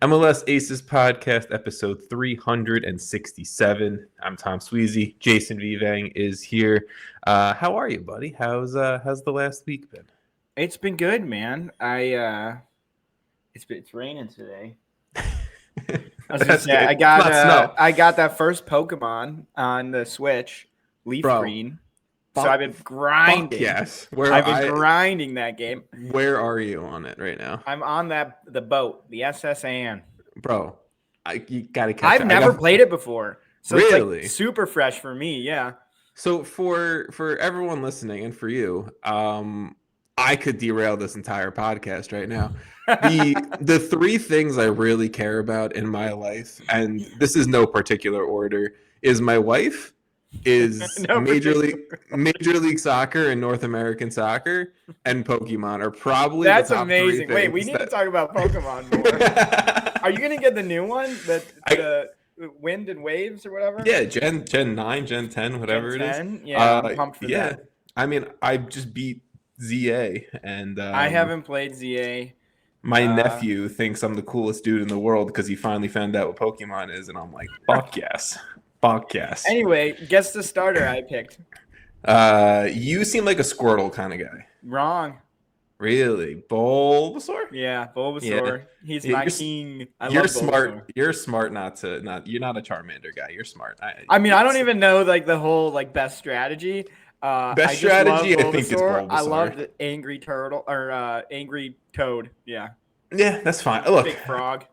MLS Aces Podcast, episode 367. I'm Tom Sweezy. Jason Vivang is here. How are you, buddy? How's the last week been? It's been good, man. It's raining today. I got that first Pokemon on the Switch, Leaf Green. So I've been grinding. Yes, I've been grinding that game. Where are you on it right now? I'm on the boat, the SS Anne. Bro, you gotta catch. I've never played it before, so really? It's like super fresh for me. Yeah. So for everyone listening and for you, I could derail this entire podcast right now. The three things I really care about in my life, and this is no particular order, is my wife, is Major League Soccer and North American soccer, and Pokemon are probably that's the top amazing. Three Wait, we need to talk about Pokemon more. Are you gonna get the new one, the Wind and Waves or whatever? Yeah, Gen 9, Gen 10, whatever Gen 10? it is. Yeah, I'm pumped for that. I mean, I just beat ZA, and I haven't played ZA. My nephew thinks I'm the coolest dude in the world because he finally found out what Pokemon is, and I'm like, fuck yes. Fuck yes. Anyway, guess the starter I picked. You seem like a Squirtle kind of guy. Wrong. Really? Bulbasaur? Yeah, Bulbasaur. Yeah. He's my king. You're smart. Bulbasaur. You're smart you're not a Charmander guy. You're smart. I don't even know like the whole like best strategy. Best strategy, I think it's Bulbasaur. I love the angry turtle or angry toad. Yeah. Yeah, that's fine. Look, big frog.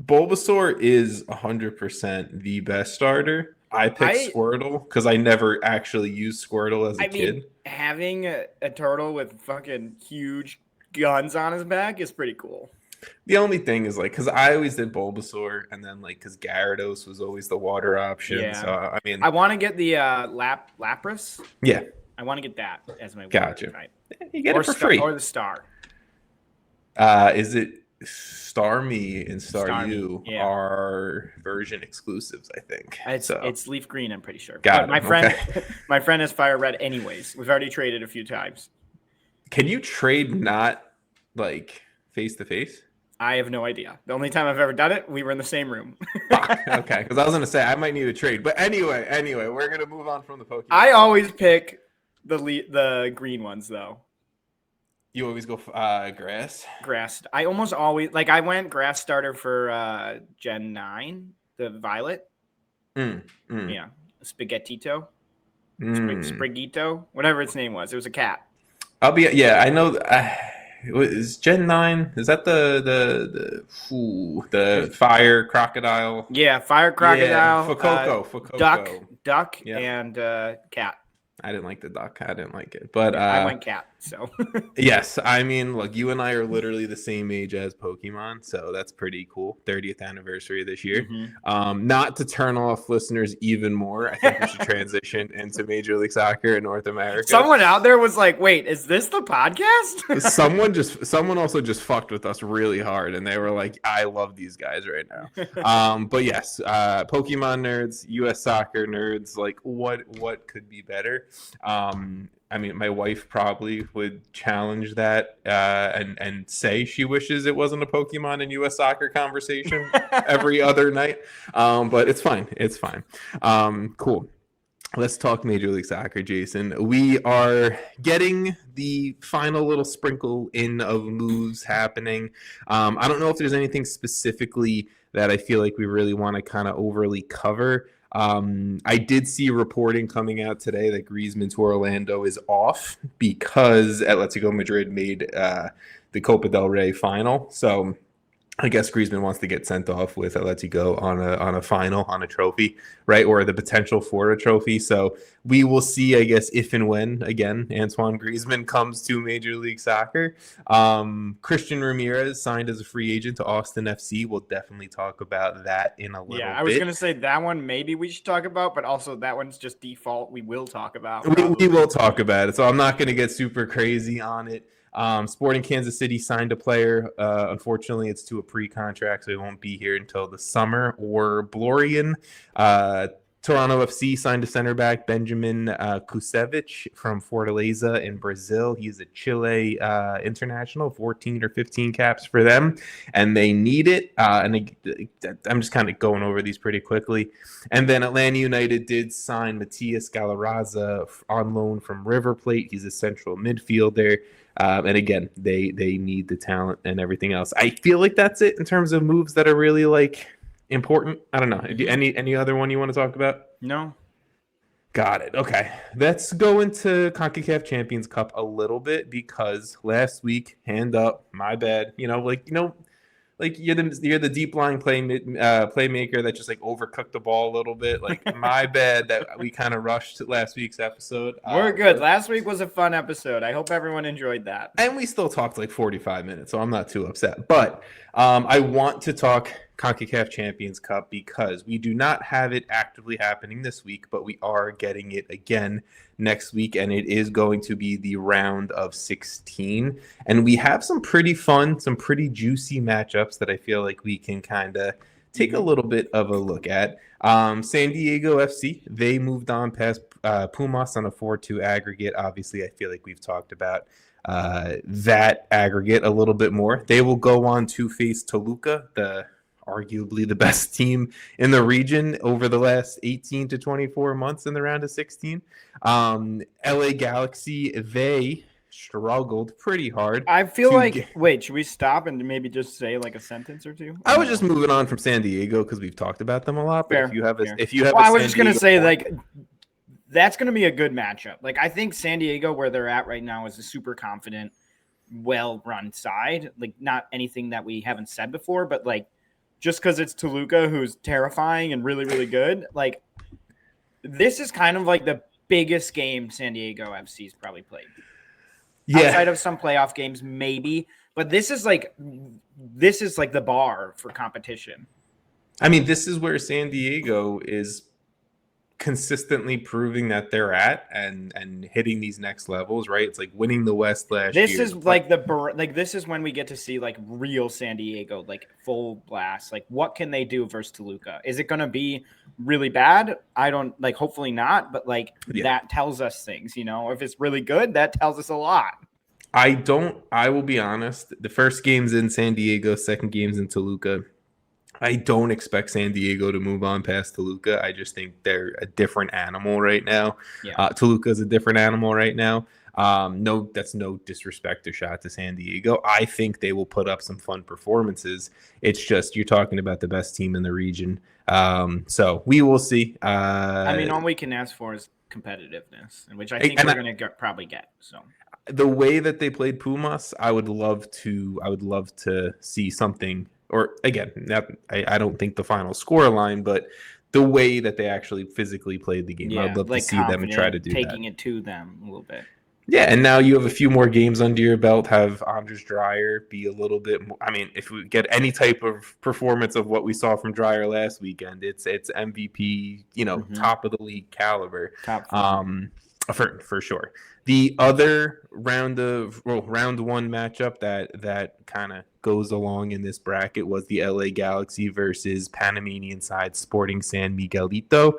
Bulbasaur is 100% the best starter. I picked Squirtle because I never actually used Squirtle as a kid. Having a turtle with fucking huge guns on his back is pretty cool. The only thing is, like, because I always did Bulbasaur, and then, like, because Gyarados was always the water option. Yeah. So, I want to get the Lapras. Yeah. I want to get that as my gotcha. Type. You get it for free. Or the Star. Is it Starmie and Staryu are version exclusives, I think. It's Leaf Green, I'm pretty sure. My friend has Fire Red anyways. We've already traded a few times. Can you trade not, like, face-to-face? I have no idea. The only time I've ever done it, we were in the same room. Okay, because I was going to say, I might need a trade. But anyway, we're going to move on from the Pokemon. I always pick the green ones, though. You always go grass? Grass. I almost always, like, I went grass starter for Gen 9, the Violet. Yeah. Spaghettito. Sprigito. Whatever its name was. It was a cat. I know. Is Gen 9? Is that the fire crocodile? Yeah, fire crocodile. Fuecoco. Duck, and cat. I didn't like the duck. I didn't like it. But I went cat, so. Yes, I mean, look, you and I are literally the same age as Pokemon, so that's pretty cool. 30th anniversary this year. Mm-hmm. Not to turn off listeners even more, I think we should transition into Major League Soccer in North America. Someone out there was like, wait, is this the podcast? Someone also just fucked with us really hard, and they were like, I love these guys right now. But yes, Pokemon nerds, US soccer nerds, like what could be better? I mean, my wife probably would challenge that and say she wishes it wasn't a Pokemon and U.S. soccer conversation every other night. But it's fine. It's fine. Cool. Let's talk Major League Soccer, Jason. We are getting the final little sprinkle in of moves happening. I don't know if there's anything specifically that I feel like we really want to kind of overly cover. I did see reporting coming out today that Griezmann to Orlando is off because Atletico Madrid made the Copa del Rey final. So I guess Griezmann wants to get sent off with Atletico on a final, on a trophy, right? Or the potential for a trophy. So we will see, I guess, if and when, again, Antoine Griezmann comes to Major League Soccer. Christian Ramirez signed as a free agent to Austin FC. We'll definitely talk about that in a little bit. Yeah, I was going to say that one maybe we should talk about, but also that one's just default. We will talk about. We will talk about it. So I'm not going to get super crazy on it. Sporting Kansas City signed a player. Unfortunately, it's to a pre-contract, so he won't be here until the summer. Or Blorian Toronto FC signed a center back, Benjamin Kusevich from Fortaleza in Brazil. He's a Chile international, 14 or 15 caps for them, and they need it. I'm just kind of going over these pretty quickly. And then Atlanta United did sign Matias Galarraza on loan from River Plate. He's a central midfielder. And again, they need the talent and everything else. I feel like that's it in terms of moves that are really like important. I don't know. Any other one you want to talk about? No. Got it. Okay. Let's go into CONCACAF Champions Cup a little bit because last week, hand up, my bad. Like you're the deep line playmaker that just like overcooked the ball a little bit. Like my bad that we kind of rushed last week's episode. We're good. Last week was a fun episode. I hope everyone enjoyed that. And we still talked like 45 minutes, so I'm not too upset. But I want to talk CONCACAF Champions Cup because we do not have it actively happening this week, but we are getting it again next week, and it is going to be the round of 16. And we have some pretty fun, some pretty juicy matchups that I feel like we can kind of take a little bit of a look at. San Diego FC, they moved on past Pumas on a 4-2 aggregate. Obviously, I feel like we've talked about that aggregate a little bit more. They will go on to face Toluca, arguably the best team in the region over the last 18 to 24 months in the round of 16. LA Galaxy, they struggled pretty hard. I feel like, wait, should we stop and maybe just say like a sentence or two? I was just moving on from San Diego because we've talked about them a lot. But fair, if you have I was just going to say like, that's going to be a good matchup. Like I think San Diego, where they're at right now, is a super confident, well-run side. Like not anything that we haven't said before, but like, just because it's Toluca, who's terrifying and really, really good, like this is kind of like the biggest game San Diego FC's probably played. Yeah. Outside of some playoff games, maybe, but this is like the bar for competition. I mean, this is where San Diego is consistently proving that they're at and hitting these next levels, right? It's like winning the West last year. This is like this is when we get to see like real San Diego, like full blast. Like what can they do versus Toluca? Is it going to be really bad? I don't like, hopefully not, but like that tells us things, if it's really good, that tells us a lot. I will be honest. The first game's in San Diego, second game's in Toluca. I don't expect San Diego to move on past Toluca. I just think they're a different animal right now. Yeah. Toluca is a different animal right now. No, that's no disrespect or shot to San Diego. I think they will put up some fun performances. It's just you're talking about the best team in the region. So we will see. I mean, all we can ask for is competitiveness, which I think we're going to probably get. So the way that they played Pumas, I would love to see something. Or again, I don't think the final score line, but the way that they actually physically played the game, I'd love to see them try to do taking that. It to them a little bit. Yeah, and now you have a few more games under your belt. Have Anders Dreyer be a little bit more. I mean, if we get any type of performance of what we saw from Dreyer last weekend, it's MVP, top of the league caliber. Top for sure. The other round one matchup that kind of goes along in this bracket was the LA Galaxy versus Panamanian side Sporting San Miguelito.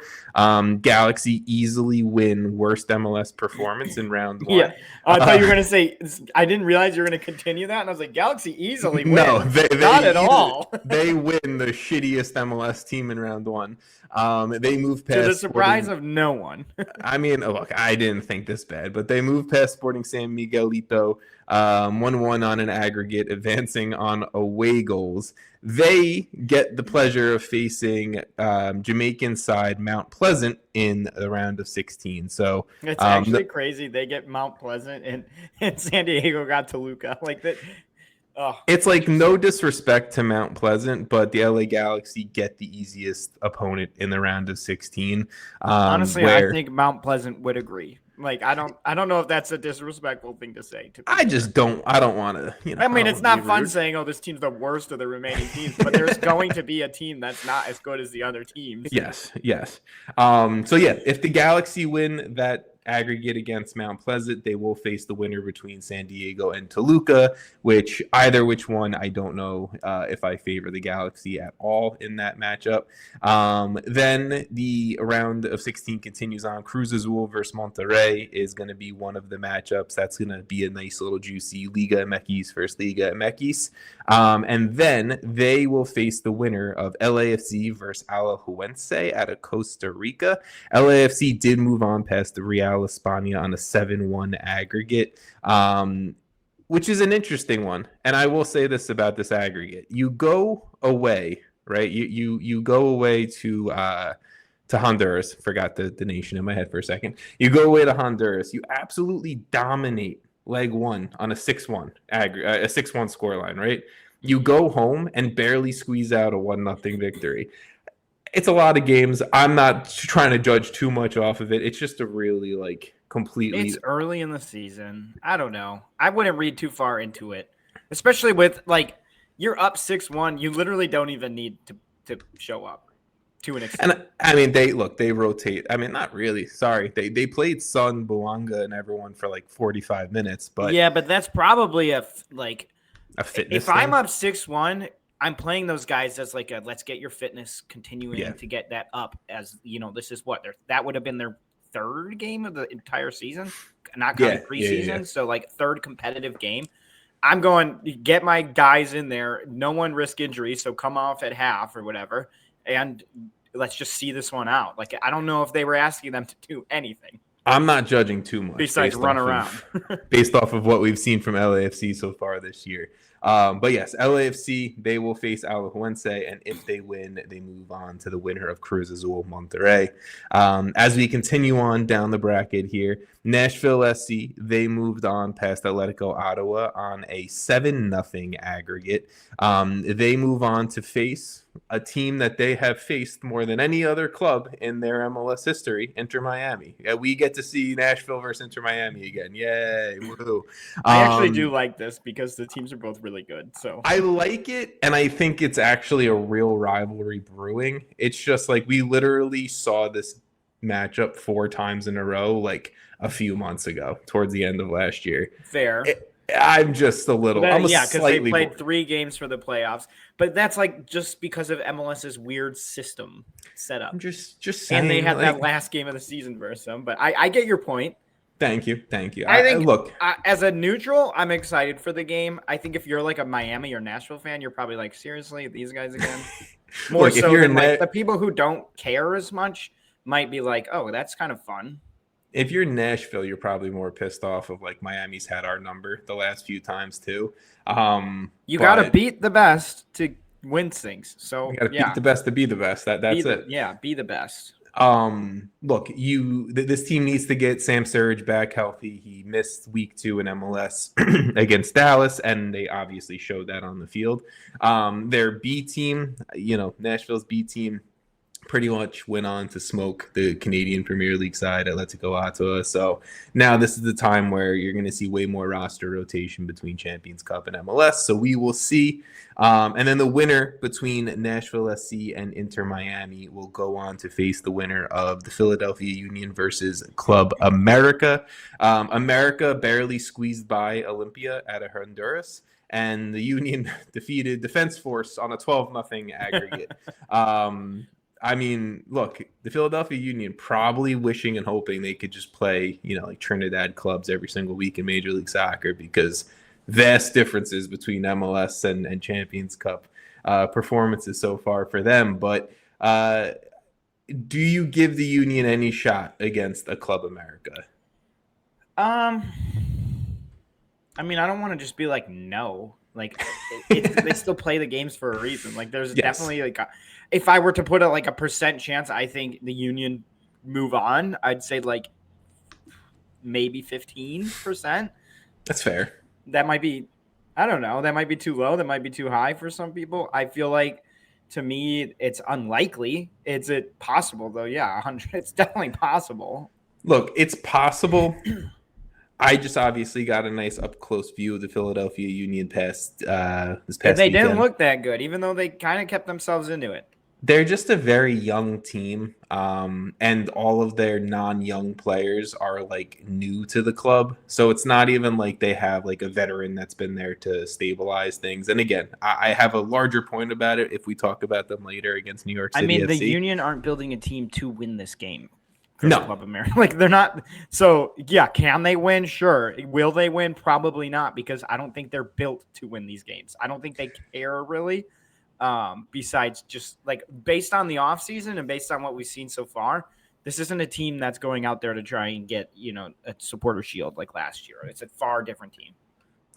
Galaxy easily win worst MLS performance in round one. Yeah, I thought you were going to say, I didn't realize you were going to continue that. And I was like, Galaxy easily win. No, not at all. They win the shittiest MLS team in round one. They moved past to the surprise of no one. I mean, look, I didn't think this bad, but they moved past Sporting San Miguelito 1-1 on an aggregate, advancing on away goals. They get the pleasure of facing Jamaican side Mount Pleasant in the round of 16. So it's actually crazy. They get Mount Pleasant and San Diego got Toluca like that. Oh. It's like no disrespect to Mount Pleasant, but the LA Galaxy get the easiest opponent in the round of 16. Honestly, I think Mount Pleasant would agree. Like I don't know if that's a disrespectful thing to say. I don't want to. I mean, it's not fun saying, "Oh, this team's the worst of the remaining teams," but there's going to be a team that's not as good as the other teams. Yes. So yeah, if the Galaxy win that aggregate against Mount Pleasant. They will face the winner between San Diego and Toluca, which one, I don't know if I favor the Galaxy at all in that matchup. Then the round of 16 continues on. Cruz Azul versus Monterrey is going to be one of the matchups. That's going to be a nice little juicy Liga MX versus Liga MX. And then they will face the winner of LAFC versus Alajuelense out of Costa Rica. LAFC did move on past the Real España on a 7-1 aggregate, which is an interesting one. And I will say this about this aggregate. You go away, right? You go away to Honduras. Forgot the nation in my head for a second. You go away to Honduras. You absolutely dominate leg one on a 6-1 a 6-1 scoreline, right? You go home and barely squeeze out a 1-0 victory. It's a lot of games. I'm not trying to judge too much off of it. It's just a really completely. It's early in the season. I don't know. I wouldn't read too far into it, especially with you're up 6-1. You literally don't even need to show up to an extent. And I mean, they rotate. I mean, not really. Sorry, they played Sun, Bouanga, and everyone for 45 minutes. But yeah, but that's probably a fitness. If thing. I'm up 6-1. I'm playing those guys as let's get your fitness continuing to get that up, as this is that would have been their third game of the entire season, not counting preseason. Yeah. So third competitive game. I'm going to get my guys in there. No one risk injury. So come off at half or whatever. And let's just see this one out. I don't know if they were asking them to do anything. I'm not judging too much. Besides run around. Based off of what we've seen from LAFC so far this year. But yes, LAFC, they will face Alajuelense, and if they win, they move on to the winner of Cruz Azul Monterrey. As we continue on down the bracket here, Nashville SC, they moved on past Atletico Ottawa on a 7-0 aggregate. They move on to face a team that they have faced more than any other club in their MLS history, Inter Miami. Yeah, we get to see Nashville versus Inter Miami again. Yay! Woo! I actually do like this because the teams are both really good. So I like it, and I think it's actually a real rivalry brewing. It's just we literally saw this matchup 4 times in a row, a few months ago, towards the end of last year. Fair. I'm just a little. Because they played bored. 3 games for the playoffs, but that's just because of MLS's weird system setup. I'm just saying. And they had that last game of the season versus them. But I get your point. Thank you. I think as a neutral, I'm excited for the game. I think if you're a Miami or Nashville fan, you're probably seriously, these guys again. More so than the people who don't care as much might be oh, that's kind of fun. If you're Nashville, you're probably more pissed off of Miami's had our number the last few times too. You got to beat the best to win things. So you got to beat the best to be the best. That's it. Yeah, be the best. Look, this team needs to get Sam Surridge back healthy. He missed week 2 in MLS against Dallas, and they obviously showed that on the field. Their B team, Nashville's B team, pretty much went on to smoke the Canadian Premier League side at Atletico Ottawa. So now this is the time where you're going to see way more roster rotation between Champions Cup and MLS. So we will see. And then the winner between Nashville SC and Inter Miami will go on to face the winner of the Philadelphia Union versus Club America. America barely squeezed by Olympia out of Honduras, and the Union defeated Defense Force on a 12-0 aggregate. I mean, look, the Philadelphia Union probably wishing and hoping they could just play, Trinidad clubs every single week in Major League Soccer, because vast differences between MLS and Champions Cup performances so far for them. But do you give the Union any shot against a Club America? I mean, I don't want to just be no. They still play the games for a reason. There's definitely if I were to put a percent chance, I think the Union move on. I'd say maybe 15%. That's fair. That might be, I don't know. That might be too low. That might be too high for some people. I feel to me, it's unlikely. Is it possible though? Yeah, 100. It's definitely possible. Look, it's possible. I just obviously got a nice up-close view of the Philadelphia Union this past They weekend. didn't look that good, even though they kind of kept themselves into it. They're just a very young team, and all of their non-young players are like new to the club. So it's not even like they have like a veteran that's been there to stabilize things. And again, I have a larger point about it if we talk about them later against New York City. I mean, the FC. Union aren't building a team to win this game. No, Club America. Like they're not. So yeah, can they win? Sure. Will they win? Probably not, because I don't think they're built to win these games. I don't think they care really. Besides just like based on the offseason and based on what we've seen so far, this isn't a team that's going out there to try and get, a supporter shield like last year. It's a far different team.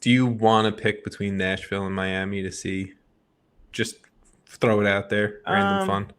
Do you want to pick between Nashville and Miami to see? Just throw it out there. Random fun.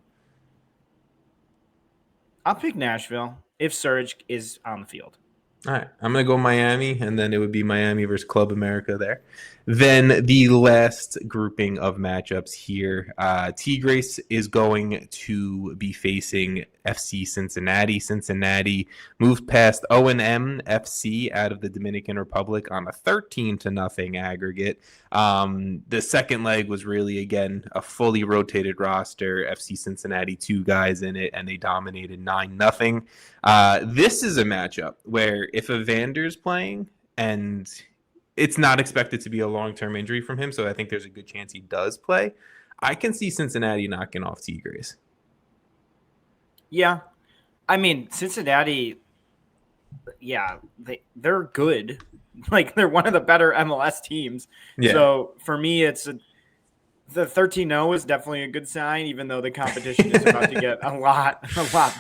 I'll pick Nashville if Surge is on the field. All right, I'm going to go Miami, and then it would be Miami versus Club America there. Then the last grouping of matchups here, Tigres is going to be facing FC Cincinnati. Cincinnati moved past O&M FC out of the Dominican Republic on a 13-0 aggregate. The second leg was really, again, a fully rotated roster. FC Cincinnati, 2 guys in it, and they dominated 9-0. This is a matchup where if Evander's playing, and it's not expected to be a long-term injury from him, so I think there's a good chance he does play, I can see Cincinnati knocking off Tigres. Yeah. I mean, Cincinnati, yeah, they're good. Like, they're one of the better MLS teams. Yeah. So, for me, the 13-0 is definitely a good sign, even though the competition is about to get a lot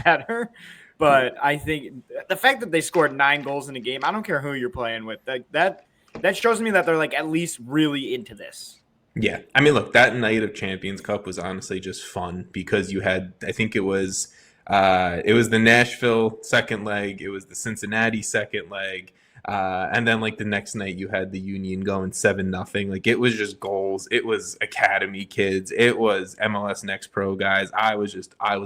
better. But I think the fact that they scored 9 goals in a game, I don't care who you're playing with, that shows me that they're like at least really into this. Yeah. I mean, look, that night of Champions Cup was honestly just fun because you had, I think it was the Nashville second leg, it was the Cincinnati second leg, and then like the next night you had the Union going 7-0. Like it was just goals. It was academy kids. It was MLS Next Pro guys. I was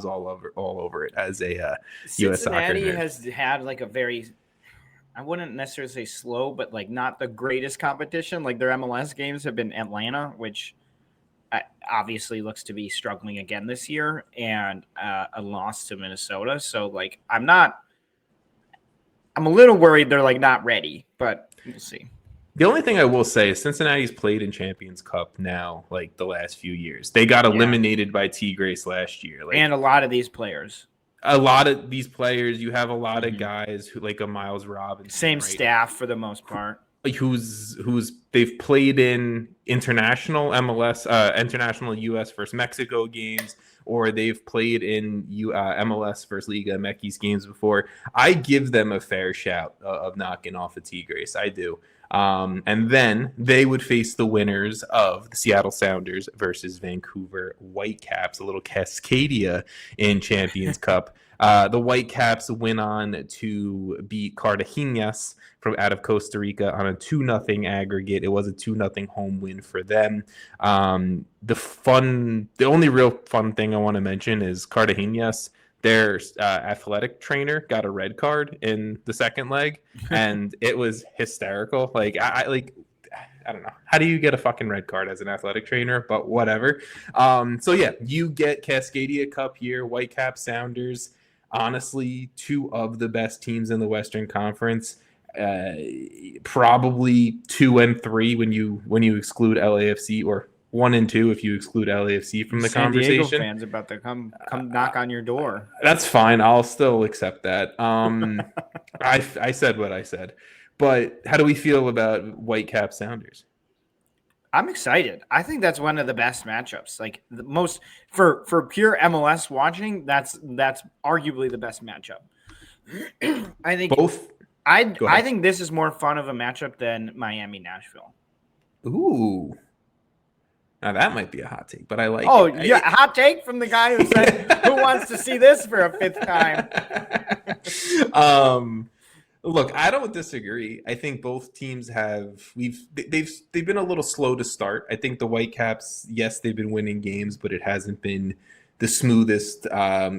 all over it as a U.S. soccer nerd. Cincinnati has had like a very, I wouldn't necessarily say slow, but like not the greatest competition. Like their MLS games have been Atlanta, which obviously looks to be struggling again this year, and a loss to Minnesota. So like I'm a little worried they're like not ready, but we'll see. The only thing I will say is Cincinnati's played in Champions Cup now, like the last few years. They got eliminated by Tigres last year. Like, and a lot of these players, you have a lot of guys who like a Miles Robinson. Same staff for the most part. Who's they've played in international MLS, international US versus Mexico games, or they've played in MLS versus Liga MX games before. I give them a fair shout of knocking off the Tigres. I do. And then they would face the winners of the Seattle Sounders versus Vancouver Whitecaps, a little Cascadia in Champions Cup. The Whitecaps went on to beat Cartagenas from out of Costa Rica on a 2-0 aggregate. It was a 2-0 home win for them. The only real fun thing I want to mention is Cartagenas. Their athletic trainer got a red card in the second leg, and it was hysterical. Like I don't know. How do you get a fucking red card as an athletic trainer? But whatever. So yeah, you get Cascadia Cup here, Whitecap Sounders. Honestly, 2 of the best teams in the Western Conference. Probably 2 and 3 when you exclude LAFC, or 1 and 2 if you exclude LAFC from the conversation. San Diego fans about to come knock on your door. That's fine. I'll still accept that. I said what I said. But how do we feel about Whitecap Sounders? I'm excited. I think that's one of the best matchups. Like the most for pure MLS watching, that's arguably the best matchup. I think both. I think this is more fun of a matchup than Miami Nashville. Ooh. Now that might be a hot take, but I like it. Yeah, hot take from the guy who said who wants to see this for a 5th time. Look, I don't disagree. I think both teams they've been a little slow to start. I think the Whitecaps, yes, they've been winning games, but it hasn't been the smoothest,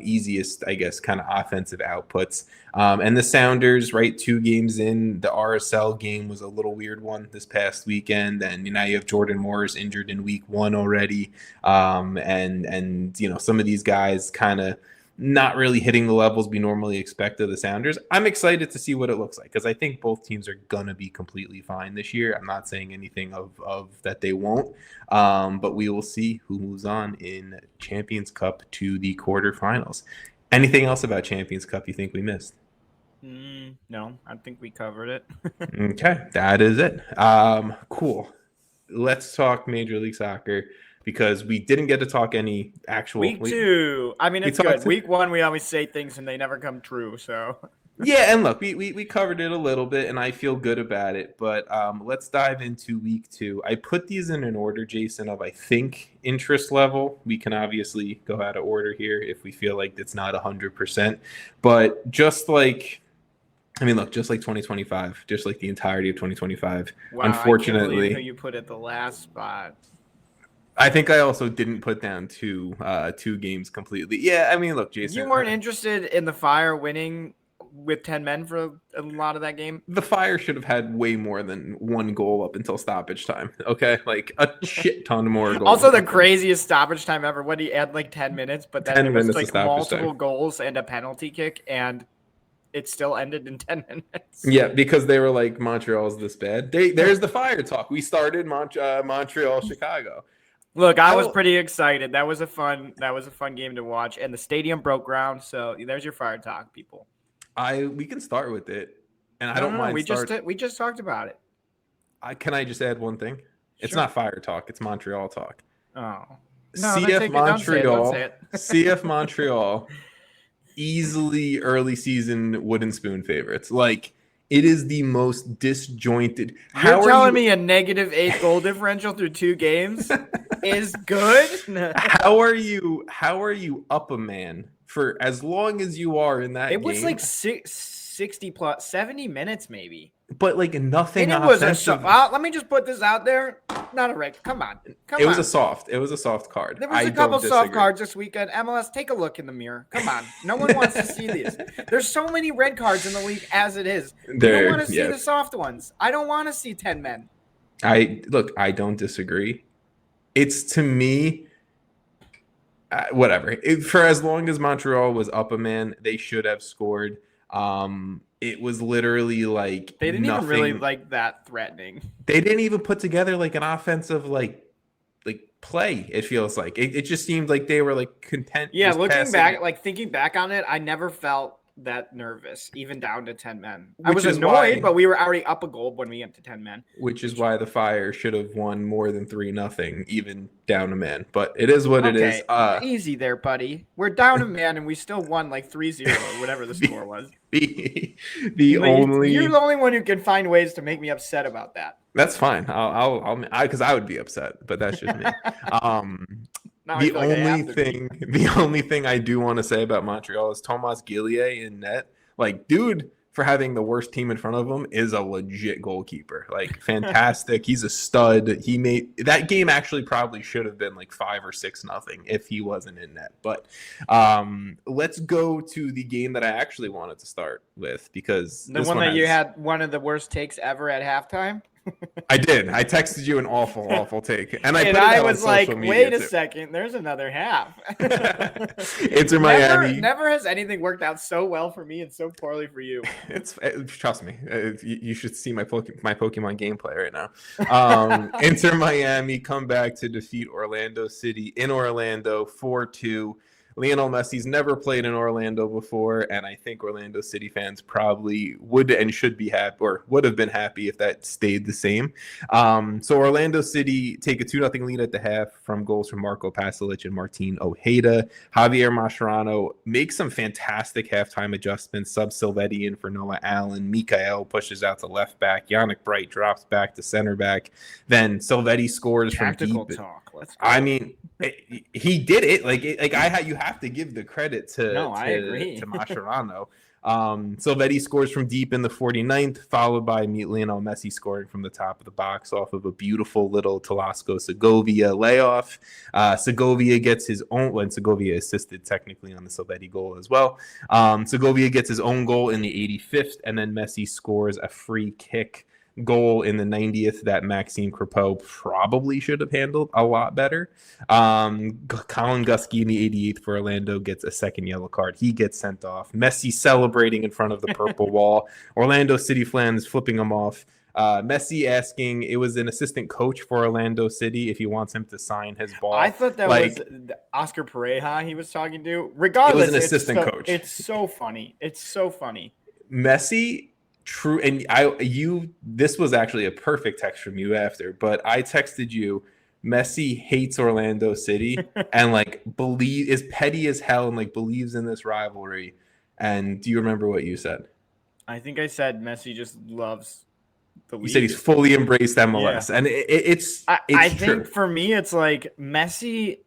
easiest, I guess, kind of offensive outputs. And the Sounders, right, 2 games in, the RSL game was a little weird one this past weekend, and now you have Jordan Morris injured in week 1 already, and some of these guys kind of not really hitting the levels we normally expect of the Sounders. I'm excited to see what it looks like, because I think both teams are going to be completely fine this year. I'm not saying anything of that they won't, but we will see who moves on in Champions Cup to the quarterfinals. Anything else about Champions Cup you think we missed? No, I think we covered it. Okay, that is it. Cool. Let's talk Major League Soccer, because we didn't get to talk any actual week 2. I mean, it's good. Week 1, we always say things and they never come true. So yeah, and look, we covered it a little bit, and I feel good about it. But let's dive into week 2. I put these in an order, Jason, of I think interest level. We can obviously go out of order here if we feel like it's not 100%. But just like 2025, just like the entirety of 2025. Wow, unfortunately, I can't believe who you put at the last spot. I think I also didn't put down two games completely. Yeah, I mean, look, Jason. You weren't interested in the Fire winning with 10 men for a lot of that game? The Fire should have had way more than 1 goal up until stoppage time, okay? Like, a shit ton more goals. Also, the craziest stoppage time ever. What, he had like 10 minutes, but then it was like multiple goals and a penalty kick, and it still ended in 10 minutes. Yeah, because they were like, Montreal's this bad. There's the Fire talk. We started Montreal, Chicago. Look, I was pretty excited. That was a fun game to watch, and the stadium broke ground. So there's your Fire talk, people. We can start with it, and I don't mind. We just talked about it. Can I just add one thing? Sure. It's not Fire talk. It's Montreal talk. Oh, no, CF Montreal. Don't say it. CF Montreal, easily early season wooden spoon favorites. Like, it is the most disjointed. You're telling me a -8 goal differential through 2 games is good? How are you up a man for as long as you are in that game? It was like 60 plus 70 minutes maybe. But like nothing. And it was let me just put this out there. Not a red. Come on. It was a soft card. There was a couple soft cards this weekend. MLS, take a look in the mirror. Come on. No one wants to see these. There's so many red cards in the league as it is. You don't want to see the soft ones. I don't want to see 10 men. I don't disagree. It's, to me, whatever. For as long as Montreal was up a man, they should have scored. It was literally like they didn't nothing. Even really like that threatening. They didn't even put together like an offensive like play. It feels like it just seemed like they were like content. Yeah, looking back, like thinking back on it, I never felt that nervous, even down to 10 men. I was annoyed, but we were already up a goal when we went to 10 men. Which is why the Fire should have won more than 3-0, even down a man. But it is what it is. Easy there, buddy. We're down a man, and we still won like 3-0 or whatever the score was. You're the only one who can find ways to make me upset about that. That's fine. I'll because I would be upset, but that's just me. The only thing I do want to say about Montreal is Thomas Gillier in net. Like, dude, for having the worst team in front of him, is a legit goalkeeper. Like, fantastic. He's a stud. That game actually probably should have been like 5 or 6-0 if he wasn't in net. But let's go to the game that I actually wanted to start with, because the one that you had one of the worst takes ever at halftime. I did. I texted you an awful take, and I was like, "Wait a second, there's another half." Inter Miami. Never has anything worked out so well for me and so poorly for you. Trust me. You should see my Pokemon gameplay right now. Inter Miami come back to defeat Orlando City in Orlando 4-2. Lionel Messi's never played in Orlando before, and I think Orlando City fans probably would and should be happy, or would have been happy if that stayed the same. So Orlando City take a 2-0 lead at the half from goals from Marco Pasalic and Martin Ojeda. Javier Mascherano makes some fantastic halftime adjustments. Sub Silvetti in for Noah Allen. Mikael pushes out to left back. Yannick Bright drops back to center back. Then Silvetti scores from deep. Talk. let's go. I mean, he did it. You have to give the credit to I agree. to Mascherano. Silvetti scores from deep in the 49th, followed by Lionel Messi scoring from the top of the box off of a beautiful little Talasco Segovia layoff. Segovia gets his own, when Segovia assisted technically on the Silvetti goal as well. Segovia gets his own goal in the 85th, and then Messi scores a free kick goal in the 90th that Maxime Crepeau probably should have handled a lot better. Colin Gusky in the 88th for Orlando gets a second yellow card. He gets sent off. Messi celebrating in front of the purple wall. Orlando City fans flipping him off. Messi asking, it was an assistant coach for Orlando City, if he wants him to sign his ball. I thought that was Oscar Pereja he was talking to. Regardless, it was an assistant coach. It's so funny. It's so funny. Messi, true, and this was actually a perfect text from you after, but I texted you, Messi hates Orlando City and is petty as hell and believes in this rivalry. And do you remember what you said? I think I said Messi just loves the league. You said he's fully embraced MLS, and it's I think for me it's like Messi.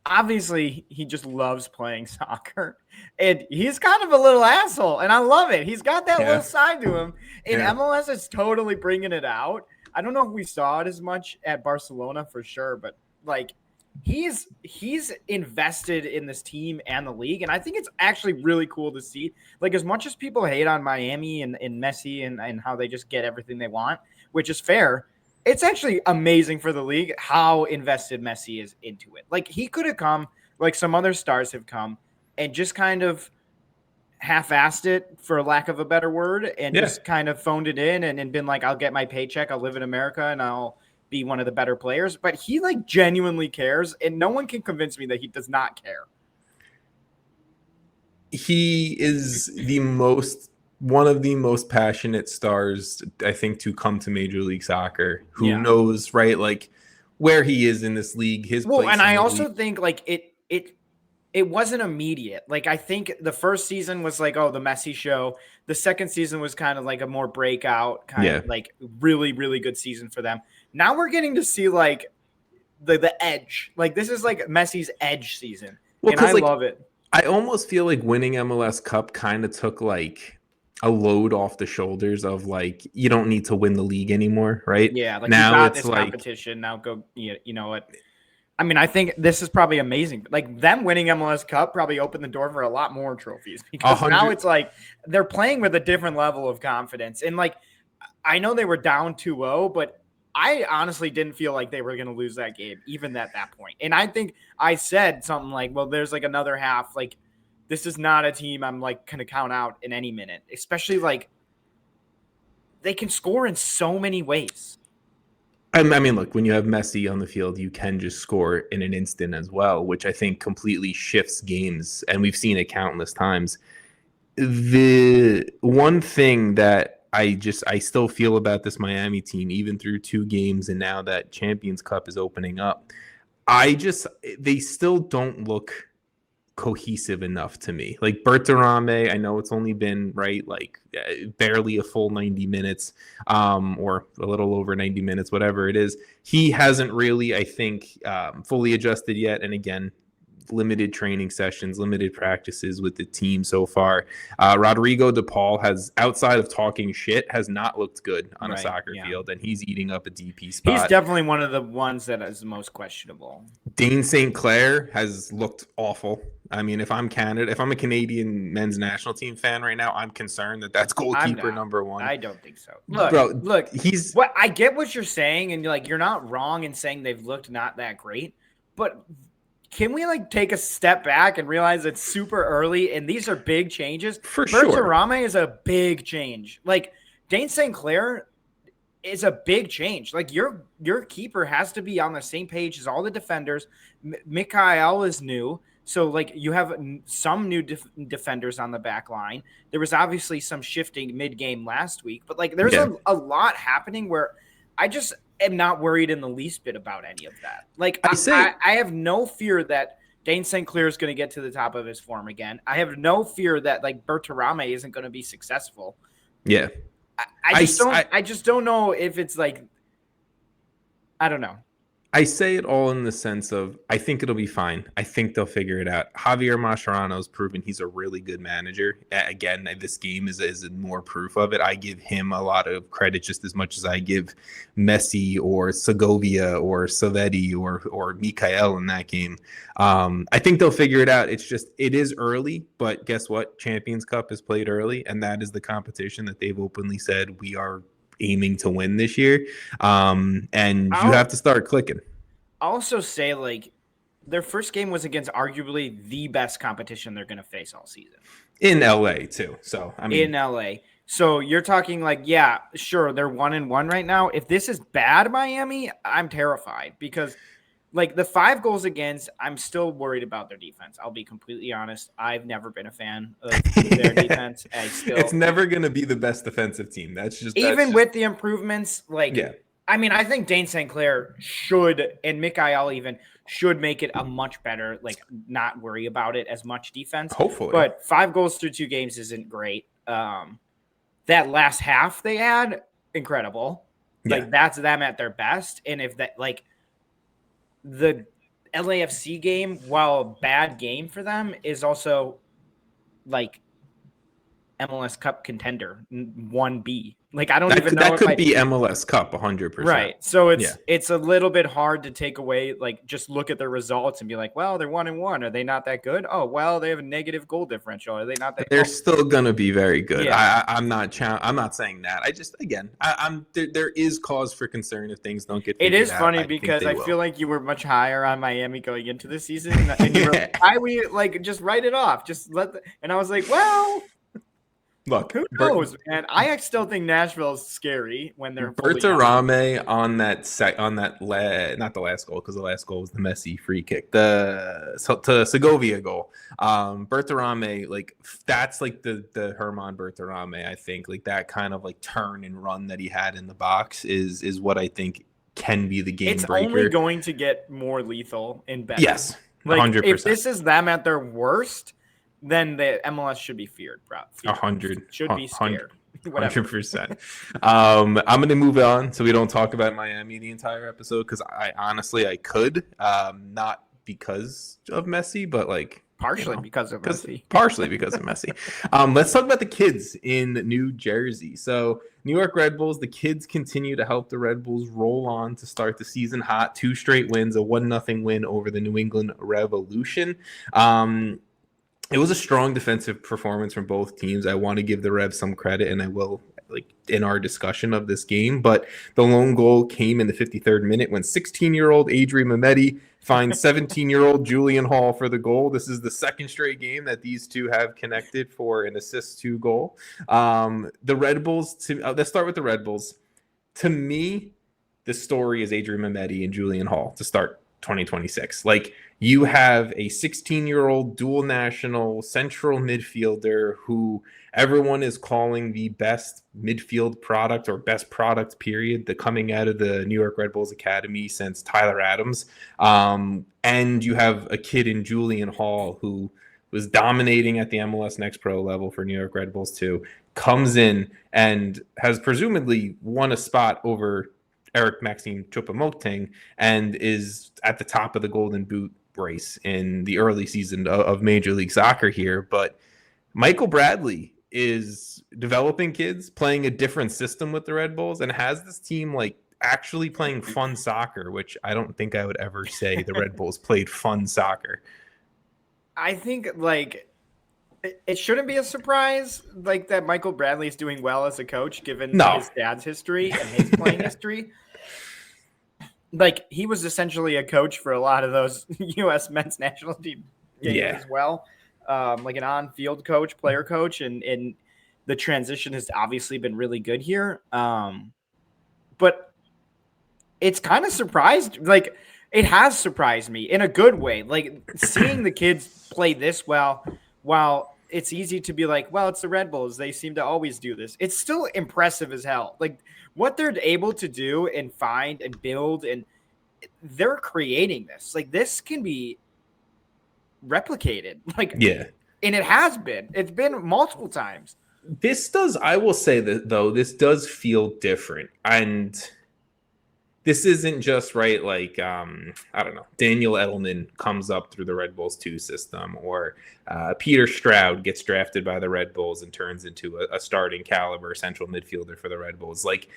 Obviously, he just loves playing soccer, and he's kind of a little asshole, and I love it. He's got that little side to him, and MLS is totally bringing it out. I don't know if we saw it as much at Barcelona for sure, but he's invested in this team and the league, and I think it's actually really cool to see. As much as people hate on Miami and Messi and how they just get everything they want, which is fair, it's actually amazing for the league how invested Messi is into it. He could have come, some other stars have come, and just kind of half-assed it, for lack of a better word, and just kind of phoned it in and been like, I'll get my paycheck, I'll live in America, and I'll be one of the better players. But he genuinely cares, and no one can convince me that he does not care. He is one of the most passionate stars, I think, to come to Major League Soccer, who knows, right, where he is in this league, his place. And I also think, it wasn't immediate. I think the first season was the Messi show. The second season was kind of a more breakout, kind of really, really good season for them. Now we're getting to see, the edge. This is, Messi's edge season, and I love it. I almost feel like winning MLS Cup kind of took, a load off the shoulders of you don't need to win the league anymore, right? Yeah, now you got this competition. Now go, you know what? I mean, I think this is probably amazing. Them winning MLS Cup probably opened the door for a lot more trophies, because now it's they're playing with a different level of confidence. And I know they were down 2-0, but I honestly didn't feel like they were going to lose that game, even at that point. And I think I said something well, there's another half, this is not a team I'm going to count out in any minute, especially they can score in so many ways. I mean, look, when you have Messi on the field, you can just score in an instant as well, which I think completely shifts games. And we've seen it countless times. The one thing that I still feel about this Miami team, even through 2 games and now that Champions Cup is opening up, they still don't look cohesive enough to me. Berterame, I know it's only been barely a full 90 minutes, or a little over 90 minutes, whatever it is. He hasn't really, I think, fully adjusted yet. And again, limited training sessions, limited practices with the team so far. Rodrigo De Paul has, outside of talking shit, has not looked good on a soccer field, and he's eating up a DP spot. He's definitely one of the ones that is the most questionable. Dane St. Clair has looked awful. I mean, if I'm a Canadian men's national team fan right now, I'm concerned that that's goalkeeper number 1. I don't think so. Look, I get what you're saying, and you're not wrong in saying they've looked not that great, but can we take a step back and realize it's super early and these are big changes? For sure. Berterame is a big change. Dane St. Clair is a big change. Your keeper has to be on the same page as all the defenders. Mikael is new. So, you have some new defenders on the back line. There was obviously some shifting mid-game last week. But, there's a lot happening where I just am not worried in the least bit about any of that. I have no fear that Dane St. Clair is going to get to the top of his form again. I have no fear that, Berterame isn't going to be successful. Yeah. I just don't know if it's I don't know. I say it all in the sense of I think it'll be fine. I think they'll figure it out. Javier Mascherano's proven he's a really good manager. Again, this game is more proof of it. I give him a lot of credit just as much as I give Messi or Segovia or Savetti or Mikael in that game. I think they'll figure it out. It is early, but guess what? Champions Cup is played early, and that is the competition that they've openly said we are aiming to win this year. And you have to start clicking. I'll also say, like, their first game was against arguably the best competition they're going to face all season. In LA, too. So, I mean. In LA. So you're talking like, yeah, sure, they're 1-1 right now. If this is bad Miami, I'm terrified because, like, the 5 goals against, I'm still worried about their defense. I'll be completely honest. I've never been a fan of their defense. It's never going to be the best defensive team. With the improvements, like, yeah. I mean, I think Dane St. Clair should, and Mikael even, should make it a much better, like, not worry about it as much defense. Hopefully. But 5 goals through 2 games isn't great. That last half they had, incredible. Like, that's them at their best. And if that, like, the LAFC game, while a bad game for them, is also, like, MLS Cup contender 1B. Like, I don't even know. That could be MLS Cup 100%. Right. So it's a little bit hard to take away, like, just look at their results and be like, well, they're 1-1. Are they not that good? Oh, well, they have a negative goal differential. Are they not that They're still going to be very good. Yeah. I'm not saying that. I just, again, there is cause for concern if things don't get figured out. It is funny because I feel like you were much higher on Miami going into the season. And you were like, why we, like, just write it off. And I was like, well, look, who knows, man? I still think Nashville is scary when they're Bertarame on not the last goal because the last goal was the Messi free kick, to Segovia goal. Bertarame, like, that's like the Herman Bertarame. I think, like, that kind of, like, turn and run that he had in the box is what I think can be the game breaker. It's only going to get more lethal in better. Yes, like 100%. If this is them at their worst, then the MLS should be feared, bro. 100 should be scared. 100%. I'm going to move on so we don't talk about Miami the entire episode because I could, not because of Messi, but, like, partially because of Messi. Partially because of Messi. Let's talk about the kids in New Jersey. So, New York Red Bulls, the kids continue to help the Red Bulls roll on to start the season hot. 2 straight wins, a 1-0 win over the New England Revolution. It was a strong defensive performance from both teams. I want to give the Revs some credit, and I will, like, in our discussion of this game. But the lone goal came in the 53rd minute when 16-year-old Adri Mehmeti finds 17-year-old Julian Hall for the goal. This is the second straight game that these two have connected for an assist-to goal. The Red Bulls, let's start with the Red Bulls. To me, the story is Adri Mehmeti and Julian Hall to start 2026. Like, you have a 16-year-old dual national central midfielder who everyone is calling the best midfield product or best product period coming out of the New York Red Bulls Academy since Tyler Adams. And you have a kid in Julian Hall who was dominating at the MLS Next Pro level for New York Red Bulls too, comes in and has presumably won a spot over Eric Maxime Choupo-Moting and is at the top of the Golden Boot race in the early season of Major League Soccer here. But Michael Bradley is developing kids, playing a different system with the Red Bulls, and has this team, like, actually playing fun soccer, which I don't think I would ever say the Red Bulls played fun soccer. I think, like, it shouldn't be a surprise, like, that Michael Bradley is doing well as a coach, given his dad's history and his playing history. Like, he was essentially a coach for a lot of those U.S. men's national team games as well. Like an on-field coach, player coach, and the transition has obviously been really good here. But it's kind of surprised, like, it has surprised me in a good way. Like, seeing the kids play this well, while it's easy to be like, well, it's the Red Bulls, they seem to always do this. It's still impressive as hell. Like, what they're able to do and find and build, and they're creating this. Like, this can be replicated. Like, yeah. And it has been. It's been multiple times. I will say that, though, this does feel different. And this isn't just right. Like, I don't know, Daniel Edelman comes up through the Red Bulls 2 system, or Peter Stroud gets drafted by the Red Bulls and turns into a starting caliber central midfielder for the Red Bulls. Like,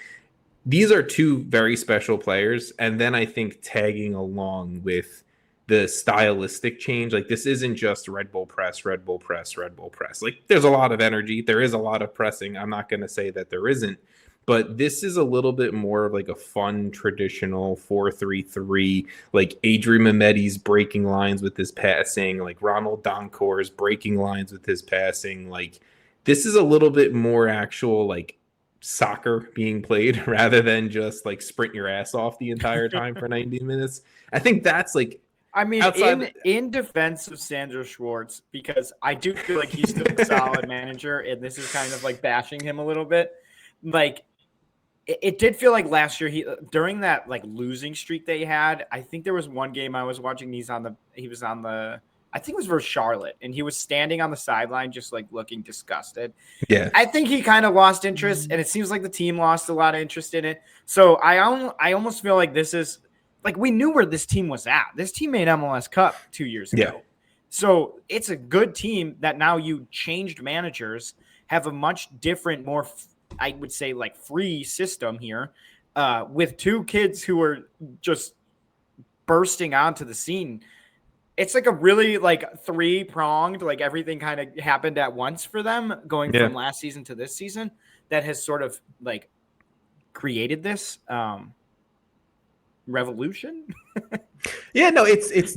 these are two very special players. And then I think tagging along with the stylistic change, like, this isn't just Red Bull press, Red Bull press, Red Bull press. Like, there's a lot of energy. There is a lot of pressing. I'm not going to say that there isn't. But this is a little bit more of like a fun, traditional 4-3-3, like Adri Mehmeti's breaking lines with his passing, like Ronald Doncour's breaking lines with his passing. Like, this is a little bit more actual, like, soccer being played rather than just like sprint your ass off the entire time for 90 minutes. I think that's like, I mean, in defense of Sandro Schwartz, because I do feel like he's still a solid manager, and this is kind of like bashing him a little bit. Like, it did feel like last year during that like losing streak they had. I think there was one game I was watching. He was on the I think it was versus Charlotte, and he was standing on the sideline just like looking disgusted. Yeah, I think he kind of lost interest, and it seems like the team lost a lot of interest in it. So I almost feel like this is like, we knew where this team was at. This team made MLS Cup 2 years ago. Yeah. So it's a good team that now you changed managers, have a much different, more I would say like free system here, with two kids who are just bursting onto the scene. It's like a really like 3-pronged, like everything kind of happened at once for them going from last season to this season that has sort of like created this revolution. Yeah, no, it's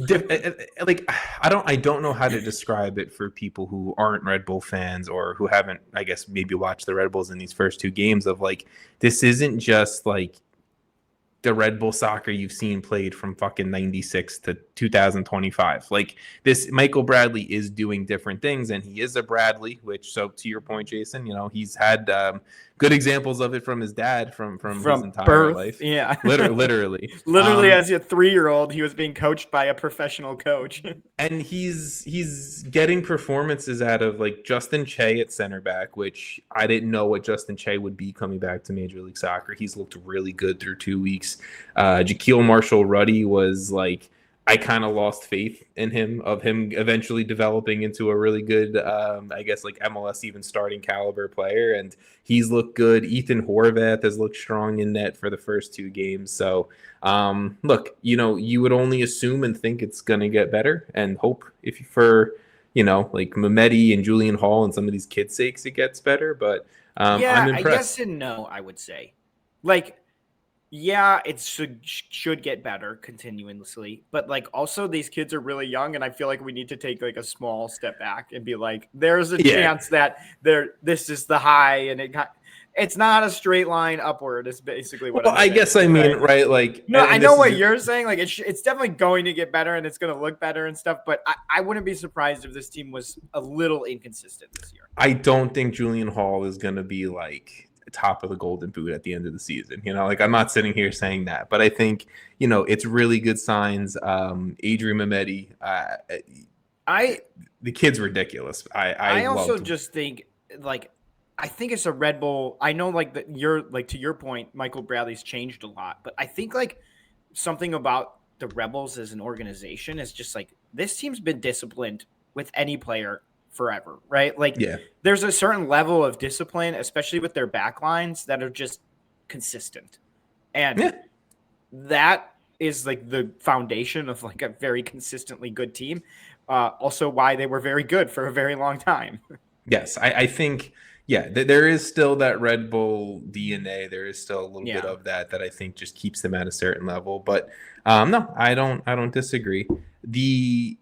like, I don't know how to describe it for people who aren't Red Bull fans or who haven't, I guess, maybe watched the Red Bulls in these first 2 games. Of like, this isn't just like the Red Bull soccer you've seen played from fucking 96 to 2025. Like, this, Michael Bradley is doing different things, and he is a Bradley, which, so to your point, Jason, you know, he's had good examples of it from his dad from his entire birth, life. Yeah. Literally as a 3-year-old, he was being coached by a professional coach. And he's getting performances out of like Justin Che at center back, which I didn't know what Justin Che would be coming back to Major League Soccer. He's looked really good through 2 weeks. Jaquil Marshall-Ruddy was like, I kind of lost faith in him eventually developing into a really good, I guess, like MLS even starting caliber player. And he's looked good. Ethan Horvath has looked strong in net for the first 2 games. So, look, you know, you would only assume and think it's going to get better and hope for, you know, like Mehmeti and Julian Hall and some of these kids' sakes, it gets better. But I'm impressed. I guess and no, I would say. Like, yeah, it should get better continuously, but like also these kids are really young, and I feel like we need to take like a small step back and be like, there's a chance that this is the high, and it's not a straight line upward. Is basically what. Well, I guess I mean, right? Like, no, I know what you're saying. Like, it's definitely going to get better, and it's going to look better and stuff. But I wouldn't be surprised if this team was a little inconsistent this year. I don't think Julian Hall is going to be like top of the Golden Boot at the end of the season. You know, like, I'm not sitting here saying that, but I think, you know, it's really good signs. Adri Mehmeti, the kid's ridiculous. I also just think, like, I think it's a Red Bull. I know, like, that you're like, to your point, Michael Bradley's changed a lot, but I think like something about the Rebels as an organization is just like, this team's been disciplined with any player forever, right? Like, there's a certain level of discipline, especially with their backlines, that are just consistent. And that is like the foundation of like a very consistently good team. Also why they were very good for a very long time. Yes, I think, there is still that Red Bull DNA. There is still a little bit of that I think just keeps them at a certain level. But no, I don't disagree. The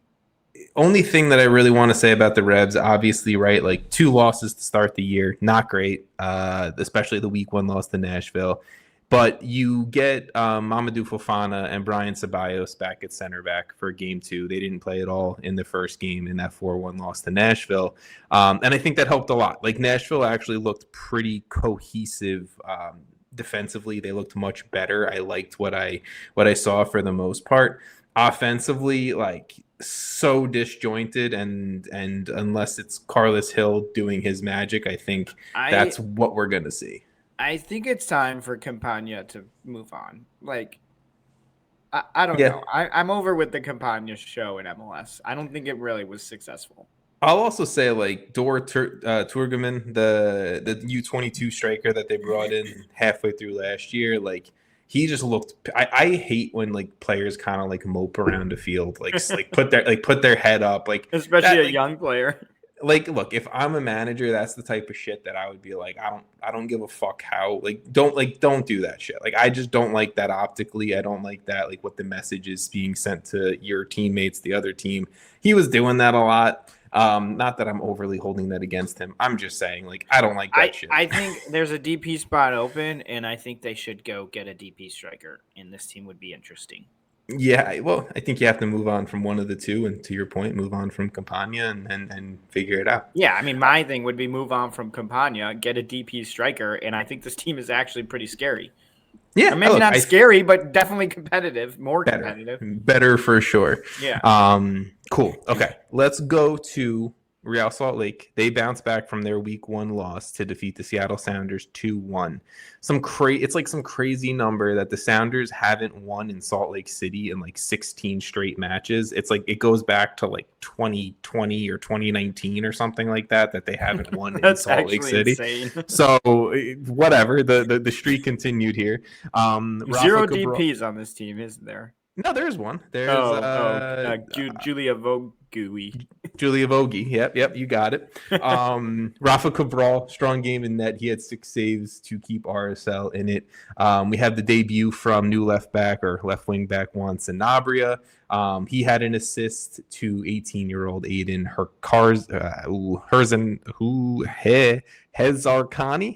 only thing that I really want to say about the Revs, obviously, right, like 2 losses to start the year, not great, especially the week 1 loss to Nashville. But you get Mamadou Fofana and Brian Ceballos back at center back for game 2. They didn't play at all in the first game in that 4-1 loss to Nashville. And I think that helped a lot. Like, Nashville actually looked pretty cohesive defensively. They looked much better. I liked what I saw for the most part. Offensively, like, so disjointed, and unless it's Carlos Hill doing his magic, I think that's what we're gonna see. I think it's time for Campagna to move on. Like, I don't know. I'm over with the Campagna show in MLS. I don't think it really was successful. I'll also say like Dor Turgeman, the U22 striker that they brought in halfway through last year, like he just looked. I hate when like players kind of like mope around the field, like put their head up, like especially a young player. Like, look, if I'm a manager, that's the type of shit that I would be like, I don't give a fuck how, don't do that shit. Like, I just don't like that optically. I don't like that, like what the message is being sent to your teammates, the other team. He was doing that a lot. Not that I'm overly holding that against him. I'm just saying, like, I don't like that shit. I think there's a DP spot open, and I think they should go get a DP striker, and this team would be interesting. Yeah, well, I think you have to move on from one of the two, and to your point, move on from Campagna and figure it out. Yeah, I mean, my thing would be move on from Campagna, get a DP striker, and I think this team is actually pretty scary. Yeah, or maybe not scary, but definitely competitive, competitive. Better for sure. Yeah. Cool. Okay, let's go to Real Salt Lake. They bounced back from their week 1 loss to defeat the Seattle Sounders 2-1. It's like some crazy number that the Sounders haven't won in Salt Lake City in like 16 straight matches. It's like it goes back to like 2020 or 2019 or something like that they haven't won in Salt Lake City. Insane. So whatever, the streak continued here. Zero DPs on this team, isn't there? No, there's one. There's Julia Vogue. Julia Vogie. Yep, you got it. Rafa Cabral, strong game in net. He had 6 saves to keep RSL in it. We have the debut from new left wing back Juan Sanabria. He had an assist to 18-year-old Aiden Hezarkani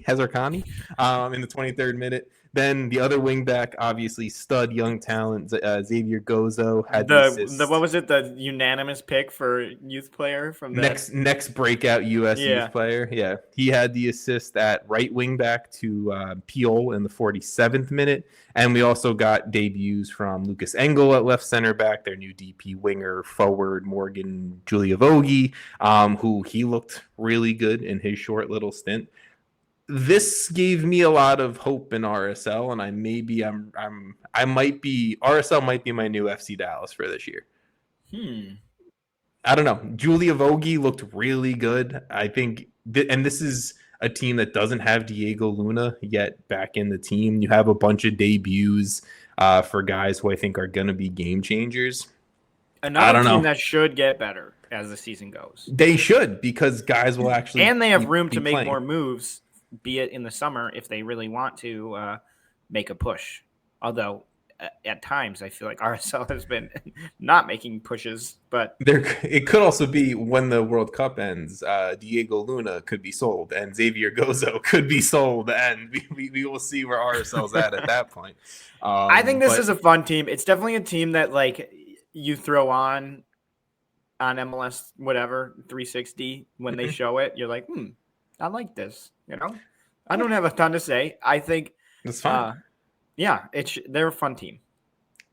in the 23rd minute. Then the other wingback, obviously stud young talent, Zavier Gozo had the what was it? The unanimous pick for youth player from the next breakout U.S. youth player. Yeah, he had the assist at right wingback to Piol in the 47th minute, and we also got debuts from Lucas Engel at left center back, their new DP winger forward Morgan Juliavogi, who he looked really good in his short little stint. This gave me a lot of hope in RSL, and RSL might be my new FC Dallas for this year. I don't know. Julia Vogie looked really good. I think, and this is a team that doesn't have Diego Luna yet back in the team. You have a bunch of debuts for guys who I think are going to be game changers. Another team that should get better as the season goes. They should, because guys will actually, and they have room to make more moves, be it in the summer if they really want to make a push. Although at times I feel like RSL has been not making pushes, but it could also be when the World Cup ends, Diego Luna could be sold and Zavier Gozo could be sold, and we will see where RSL's at that point. I think this is a fun team. It's definitely a team that like you throw on MLS, whatever, 360 when they show it. You're like, I like this. I don't have a ton to say. I think it's fun. They're a fun team.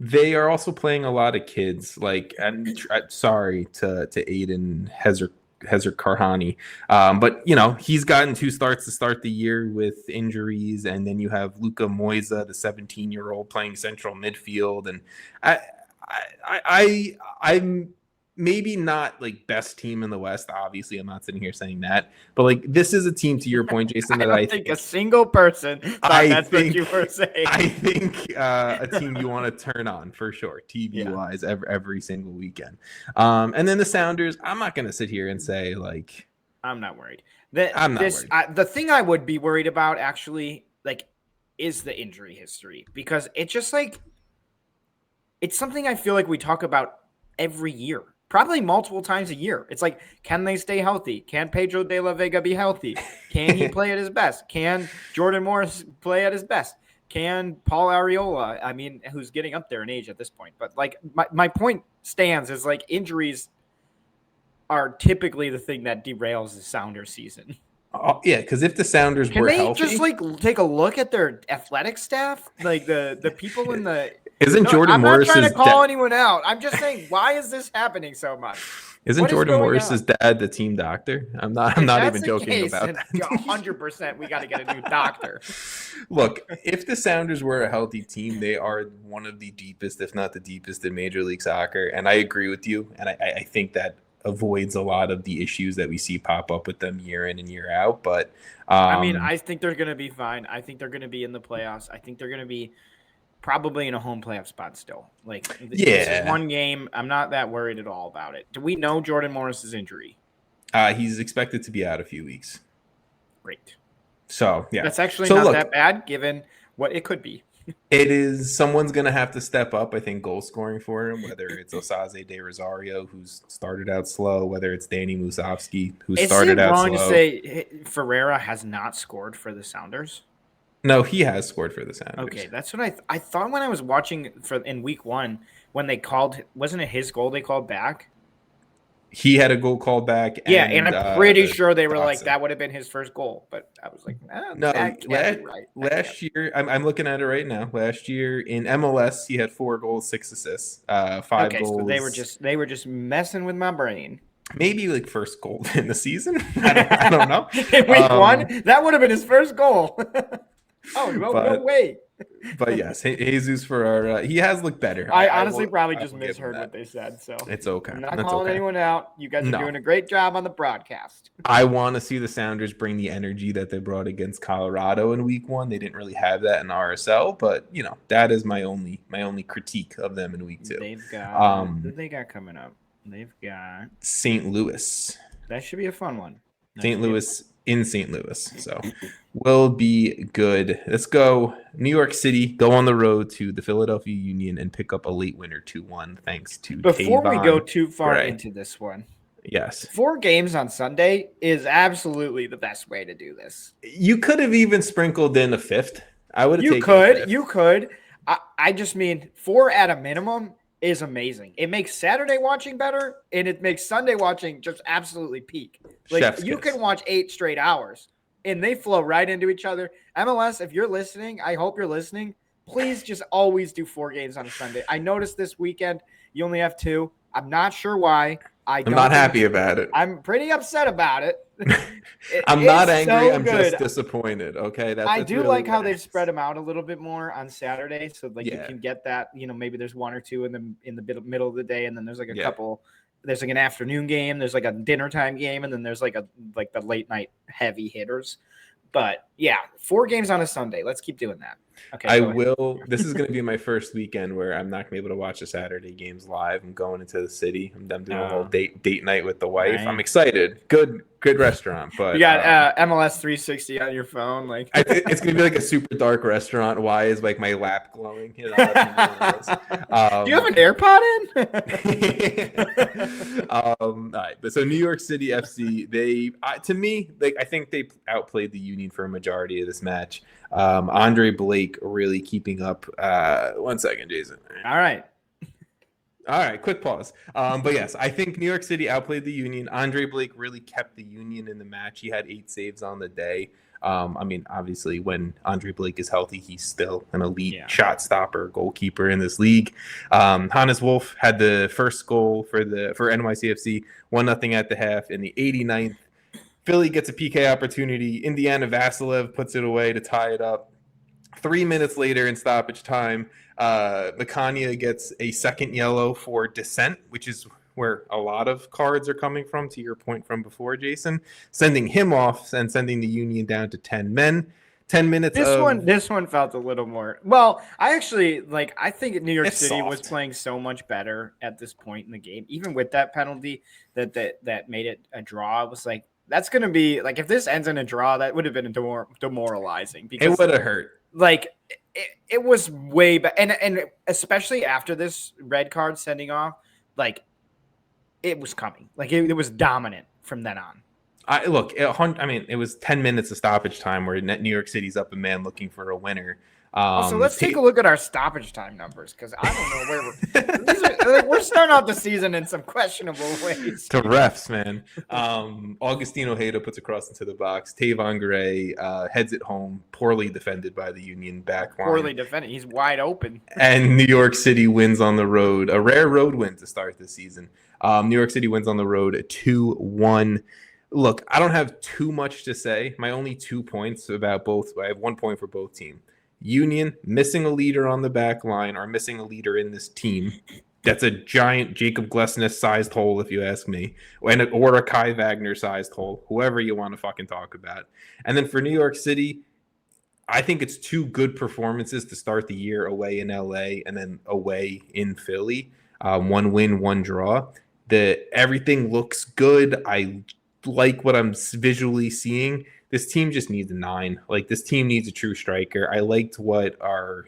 They are also playing a lot of kids. Like, and sorry to Aiden Hezar Karhani, but he's gotten 2 starts to start the year with injuries, and then you have Luka Moisa, the 17-year-old, playing central midfield, and I'm maybe not like best team in the West. Obviously, I'm not sitting here saying that, but like this is a team, to your point, Jason, that I think a single person thought that's what you were saying. I think a team you want to turn on for sure, TV wise, every single weekend. And then the Sounders, I'm not going to sit here and say like I'm not worried. The thing I would be worried about actually like is the injury history, because it's just like it's something I feel like we talk about every year. Probably multiple times a year. It's like, can they stay healthy? Can Pedro de la Vega be healthy? Can he play at his best? Can Jordan Morris play at his best? Can Paul Arriola, I mean, who's getting up there in age at this point, but like my point stands is like injuries are typically the thing that derails the Sounders season. Oh, yeah, because if the Sounders were healthy, just like take a look at their athletic staff, like the people in the. Jordan Morris? I'm not trying to call anyone out. I'm just saying, why is this happening so much? Isn't Jordan Morris's dad the team doctor? I'm not even joking about that. 100%, we got to get a new doctor. Look, if the Sounders were a healthy team, they are one of the deepest, if not the deepest, in Major League Soccer. And I agree with you. And I think that avoids a lot of the issues that we see pop up with them year in and year out. But I think they're going to be fine. I think they're going to be in the playoffs. I think they're going to be probably in a home playoff spot still. This is one game. I'm not that worried at all about it. Do we know Jordan Morris's injury? He's expected to be out a few weeks. Great. So, yeah. That's actually not that bad given what it could be. It is. Someone's going to have to step up, I think, goal scoring for him, whether it's Osaze de Rosario, who's started out slow, whether it's Danny Musovski, who started out slow. Is it wrong to say Ferreira has not scored for the Sounders? No, he has scored for the Sounders. Okay, that's what I thought when I was watching in week 1 when they called. Wasn't it his goal they called back? He had a goal called back. Yeah, and I'm pretty sure they were like that would have been his first goal. But I was like, no. Last year, I'm looking at it right now. Last year in MLS, he had 4 goals, 6 assists, 5 goals. So they were just messing with my brain. Maybe like first goal in the season. I don't know. In week 1, that would have been his first goal. No way. But yes, Jesus Ferreira, he has looked better. I honestly probably just misheard what they said. So it's okay. I'm not calling anyone out. You guys are doing a great job on the broadcast. I want to see the Sounders bring the energy that they brought against Colorado in week 1. They didn't really have that in RSL, but that is my only critique of them in week 2. They've got who they got coming up. They've got St. Louis. That should be a fun one. St. Louis in St. Louis. So will be good. Let's go New York City, go on the road to the Philadelphia Union and pick up a late winner 2-1 thanks to Before Tayvon we go too far Gray. Into this one. Yes. 4 games on Sunday is absolutely the best way to do this. You could have even sprinkled in a 5th. I would have taken a 5th. You could. I just mean 4 at a minimum is amazing. It makes Saturday watching better, and it makes Sunday watching just absolutely peak. You can watch 8 straight hours, and they flow right into each other. MLS, if you're listening, I hope you're listening. Please just always do 4 games on a Sunday. I noticed this weekend you only have 2. I'm not sure why. I'm not happy about it. I'm pretty upset about it. I'm not angry. I'm just disappointed. Okay, I do really like how they've spread them out a little bit more on Saturday, so you can get that. Maybe there's 1 or 2 in the middle of the day, and then there's like a couple. There's like an afternoon game. There's like a dinner time game, and then there's like the late night heavy hitters. But yeah, 4 games on a Sunday. Let's keep doing that. Okay, I will. This is going to be my first weekend where I'm not going to be able to watch the Saturday games live. I'm going into the city. I'm doing a little date night with the wife. Right. I'm excited. Good restaurant. But you got MLS 360 on your phone. It's going to be like a super dark restaurant. Why is my lap glowing? Do you have an AirPod in? All right. But so New York City FC, I think they outplayed the Union for a majority of this match. Andre Blake really keeping up. 1 second, Jason. All right, quick pause. But yes, I think New York City outplayed the Union. Andre Blake really kept the Union in the match. He had 8 saves on the day. Obviously, when Andre Blake is healthy, he's still an elite shot stopper, goalkeeper in this league. Hannes Wolf had the first goal for NYCFC, 1-0 at the half in the 89th. Philly gets a PK opportunity. Indiana Vasilev puts it away to tie it up. 3 minutes later in stoppage time, Makania gets a second yellow for dissent, which is where a lot of cards are coming from, to your point from before, Jason, sending him off and sending the Union down to 10 men. 10 minutes. This one felt a little more. Well, I actually I think New York City was playing so much better at this point in the game, even with that penalty that made it a draw. I was like, that's going to be if this ends in a draw, that would have been demoralizing because it would have hurt. It was way back, and especially after this red card sending off, it was coming. It was dominant from then on. It was 10 minutes of stoppage time where New York City's up a man looking for a winner. Also, let's take a look at our stoppage time numbers because I don't know where we're starting out the season in some questionable ways. To refs, man. Augustine Ojeda puts a cross into the box. Tayvon Gray heads it home, poorly defended by the Union back line. Poorly defended. He's wide open. And New York City wins on the road. A rare road win to start the season. New York City wins on the road 2-1. Look, I don't have too much to say. My only 2 points about both. I have 1 point for both teams. Union missing a leader on the back line or missing a leader in this team. That's a giant Jacob Glesnes-sized hole, if you ask me, or a Kai Wagner-sized hole, whoever you want to fucking talk about. And then for New York City, I think it's 2 good performances to start the year away in LA and then away in Philly. 1 win, 1 draw. Everything looks good. I like what I'm visually seeing. This team just needs a 9. Like, this team needs a true striker. I liked what our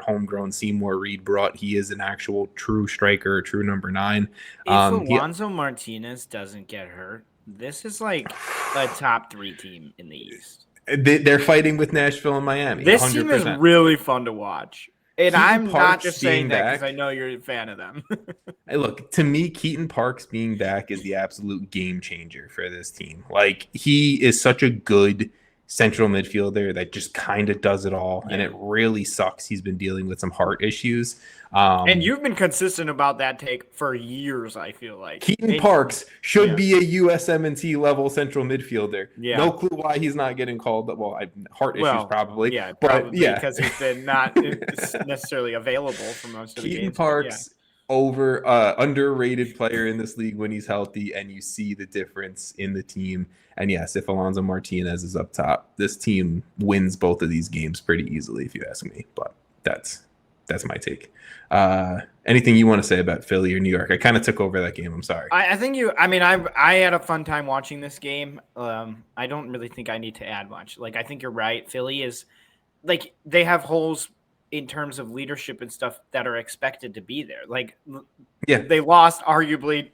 homegrown Seymour Reed brought. He is an actual true striker, a true number 9. If Alonso Martinez doesn't get hurt, this is like a top 3 team in the East. They're fighting with Nashville and Miami. This 100%. team is really fun to watch. And Keaton I'm Parks not just saying that back, because I know you're a fan of them. Hey, look, to me, Keaton Parks being back is the absolute game changer for this team. Like, he is such a good central midfielder that just kind of does it all, and it really sucks. He's been dealing with some heart issues. And you've been consistent about that take for years, I feel like. Keaton Parks should be a USMNT level central midfielder. Yeah. No clue why he's not getting called. Well, heart issues probably. Yeah, probably because he's been not necessarily available for most of the games. Keaton Parks, underrated player in this league when he's healthy, and you see the difference in the team. And yes, if Alonso Martinez is up top, this team wins both of these games pretty easily, if you ask me. But that's my take. Anything you want to say about Philly or New York? I kind of took over that game. I'm sorry. I had a fun time watching this game. I don't really think I need to add much. Like, I think you're right. Philly is like, they have holes in terms of leadership and stuff that are expected to be there. Like, they lost arguably,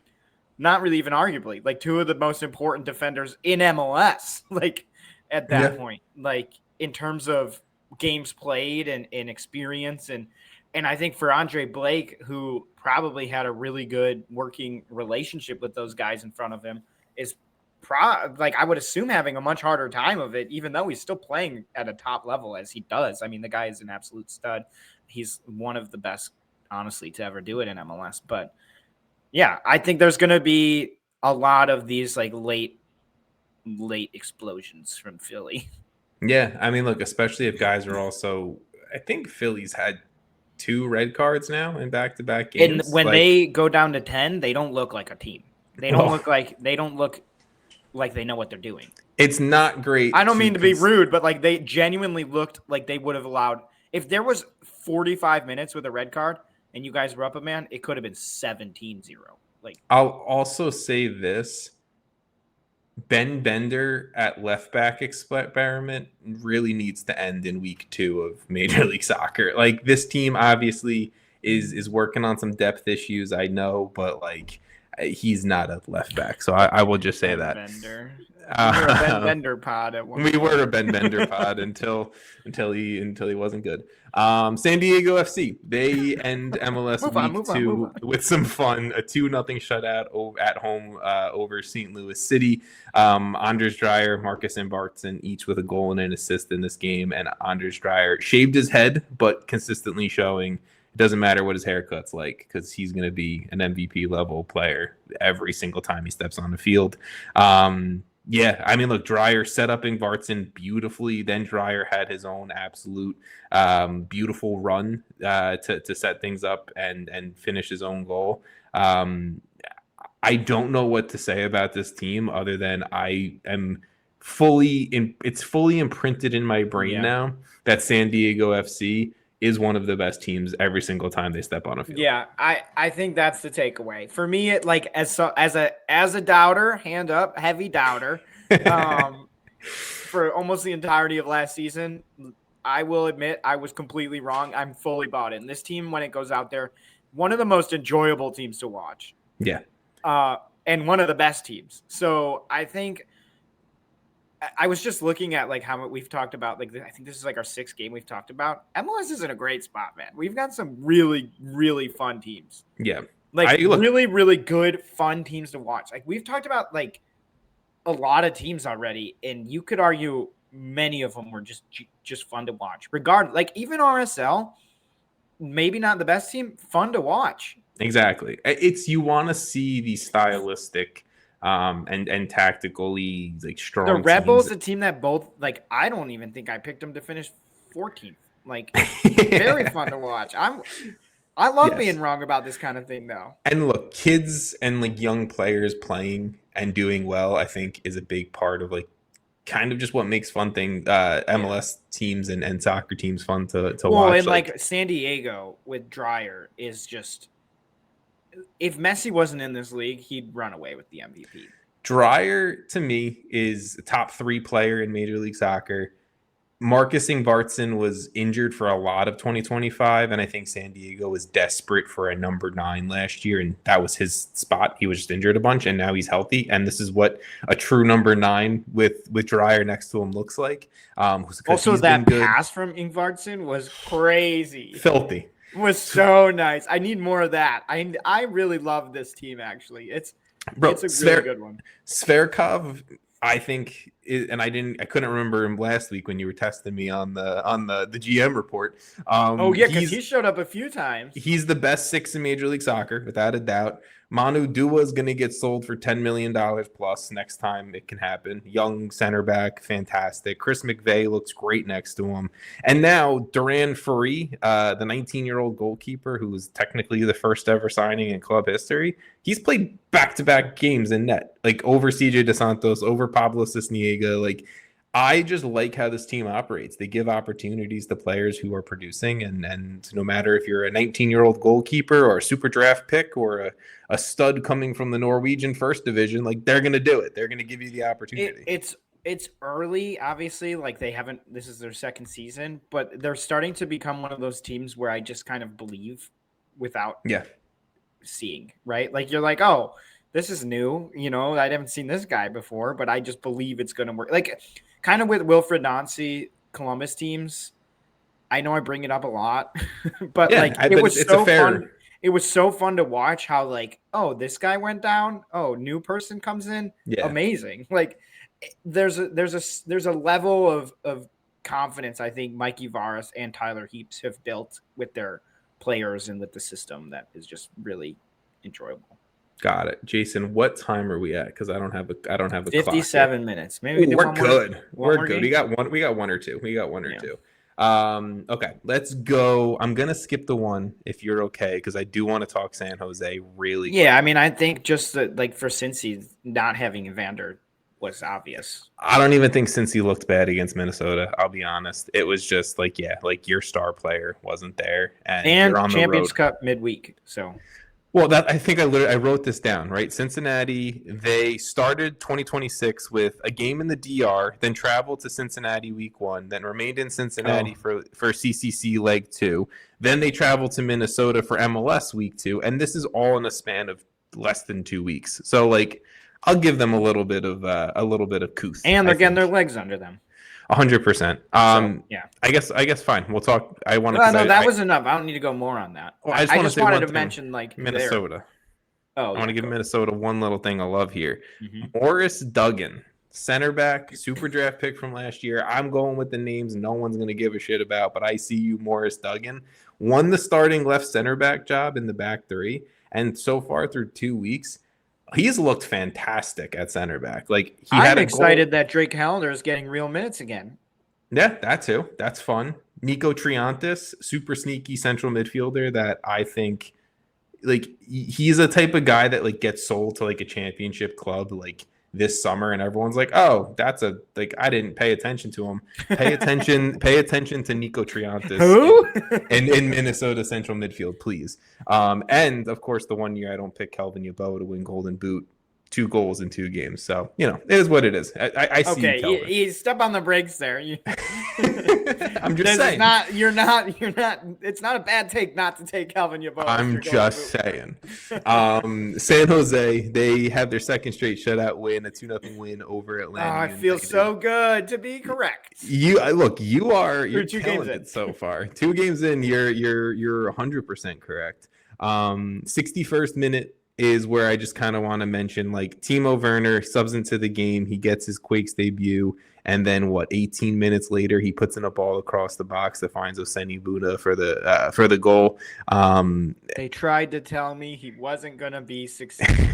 not really even arguably, like 2 of the most important defenders in MLS. Like, at that point, like, in terms of games played and experience and I think for Andre Blake, who probably had a really good working relationship with those guys in front of him, is I would assume having a much harder time of it, even though he's still playing at a top level as he does. I mean, the guy is an absolute stud. He's one of the best, honestly, to ever do it in MLS. But yeah, I think there's going to be a lot of these like late explosions from Philly. Yeah, I mean, look, especially if guys are also, I think Philly's had 2 red cards now in back-to-back games. And when they go down to 10, they don't look like a team. They don't look like they know what they're doing. It's not great. I don't mean to be rude, but like, they genuinely looked like they would have allowed, if there was 45 minutes with a red card and you guys were up a man, it could have been 17-0. Like, I'll also say this. Ben Bender at left back experiment really needs to end in week 2 of Major League Soccer. Like, this team obviously is working on some depth issues, I know, but like, he's not a left back. So I will just say that. Bender. We were a Ben Bender pod at one point. We were a Ben Bender pod until he wasn't good. San Diego FC, they end MLS week 2 with some fun. A 2-0 shutout at home over St. Louis City. Anders Dreyer, Marcus Mbartson, each with a goal and an assist in this game. And Anders Dreyer shaved his head, but consistently showing it doesn't matter what his haircut's like, because he's going to be an MVP level player every single time he steps on the field. Yeah, I mean, look, Dreyer set up Ingvartsen beautifully. Then Dreyer had his own absolute beautiful run to set things up and finish his own goal. I don't know what to say about this team other than I am it's fully imprinted in my brain now that San Diego FC is one of the best teams every single time they step on a field. Yeah, I think that's the takeaway. For me, it like as a doubter, hand up, heavy doubter, for almost the entirety of last season, I will admit I was completely wrong. I'm fully bought in. This team, when it goes out there, one of the most enjoyable teams to watch. Yeah. And one of the best teams. So I think I was just looking at like how we've talked about, like, I think this is like our 6th game we've talked about. MLS is in a great spot, man. We've got some really, really fun teams. Yeah. Like really, really good, fun teams to watch. Like we've talked about like a lot of teams already, and you could argue many of them were just fun to watch. Regardless, like even RSL, maybe not the best team, fun to watch. Exactly. It's you want to see the stylistic and tactically like strong. The Red Bulls, a team that both like I don't even think I picked them to finish 14th. Like very fun to watch. I love being wrong about this kind of thing though. And look, kids and like young players playing and doing well, I think is a big part of like kind of just what makes fun MLS teams and soccer teams fun to watch. Well, and like San Diego with Dreyer is just, if Messi wasn't in this league, he'd run away with the MVP. Dreyer, to me, is a top 3 player in Major League Soccer. Marcus Ingvartsen was injured for a lot of 2025, and I think San Diego was desperate for a number 9 last year, and that was his spot. He was just injured a bunch, and now he's healthy, and this is what a true number 9 with Dreyer next to him looks like. Also, that pass from Ingvartsen was crazy. Filthy. Was so nice. I need more of that. I really love this team, actually. It's a really good one. Sverkov, I think, and I couldn't remember him last week when you were testing me on the GM report. Because he showed up a few times. He's the best 6 in Major League Soccer, without a doubt. Manu Dua is going to get sold for $10 million plus next time it can happen. Young center back, fantastic. Chris McVeigh looks great next to him. And now Duran Ferry, the 19-year-old goalkeeper who was technically the first ever signing in club history, he's played back-to-back games in net, like over CJ DeSantos, over Pablo Cisniega. Like, I just like how this team operates. They give opportunities to players who are producing, and no matter if you're a 19-year-old goalkeeper or a super draft pick or a stud coming from the Norwegian first division, like they're going to do it. They're going to give you the opportunity. It's early, obviously. Like this is their 2nd season, but they're starting to become one of those teams where I just kind of believe without seeing, right? Like you're like, oh, this is new. You know, I haven't seen this guy before, but I just believe it's going to work. Like, kind of with Wilfred Nancy Columbus teams, I know I bring it up a lot, but it was so fun. It was so fun to watch how like, oh, this guy went down. Oh, new person comes in. Yeah. Amazing. Like there's a level of confidence I think Mikey Varas and Tyler Heaps have built with their players and with the system that is just really enjoyable. Got it. Jason, what time are we at? Because I don't have a 57 clock minutes. Maybe we're good. We're good. We got one or two. Okay, let's go. I'm gonna skip the one if you're okay, because I do want to talk San Jose really quick. I mean, I think just that, like, for Cincy, not having Evander was obvious. I don't even think Cincy looked bad against Minnesota. I'll be honest. It was just like your star player wasn't there, and you're on Champions the road. Cup midweek. So. Well, I think I wrote this down, right? Cincinnati, they started 2026 with a game in the DR, then traveled to Cincinnati week 1, then remained in Cincinnati for CCC leg 2. Then they traveled to Minnesota for MLS week 2, and this is all in a span of less than 2 weeks. So, like, I'll give them a little bit of couth. And they're getting their legs under them. 100%. I guess fine. We'll talk. I want to. No, that was enough. I don't need to go more on that. Well, I just wanted to mention like Minnesota. I want to give Minnesota one little thing I love here. Mm-hmm. Morris Duggan, center back, super draft pick from last year. I'm going with the names no one's going to give a shit about, but I see you, Morris Duggan. Won the starting left center back job in the back 3, and so far through 2 weeks, he's looked fantastic at center back. Like I'm excited that Drake Hellender is getting real minutes again. Yeah, that too. That's fun. Nico Triantis, super sneaky central midfielder that I think, like, he's a type of guy that like gets sold to like a championship club like this summer, and everyone's like, oh, I didn't pay attention to him. Pay attention to Nico Triantis. Who? in Minnesota central midfield, please. And of course, the one year I don't pick Kelvin Yeboah to win Golden Boot 2 goals in 2 games. So, it is what it is. I see you, Kelvin. Okay, you step on the brakes there. I'm just saying. You're not. It's not a bad take not to take Calvin Yeboah. I'm just saying. San Jose, they have their second straight shutout win, a 2-0 win over Atlanta. Oh, I feel so good to be correct. You're 2 games in so far. 2 games in, you're 100% correct. 61st minute is where I just kind of want to mention, like, Timo Werner subs into the game. He gets his Quakes debut. And then 18 minutes later, he puts in a ball across the box that finds Oseni Buda for the goal. They tried to tell me he wasn't going to be successful.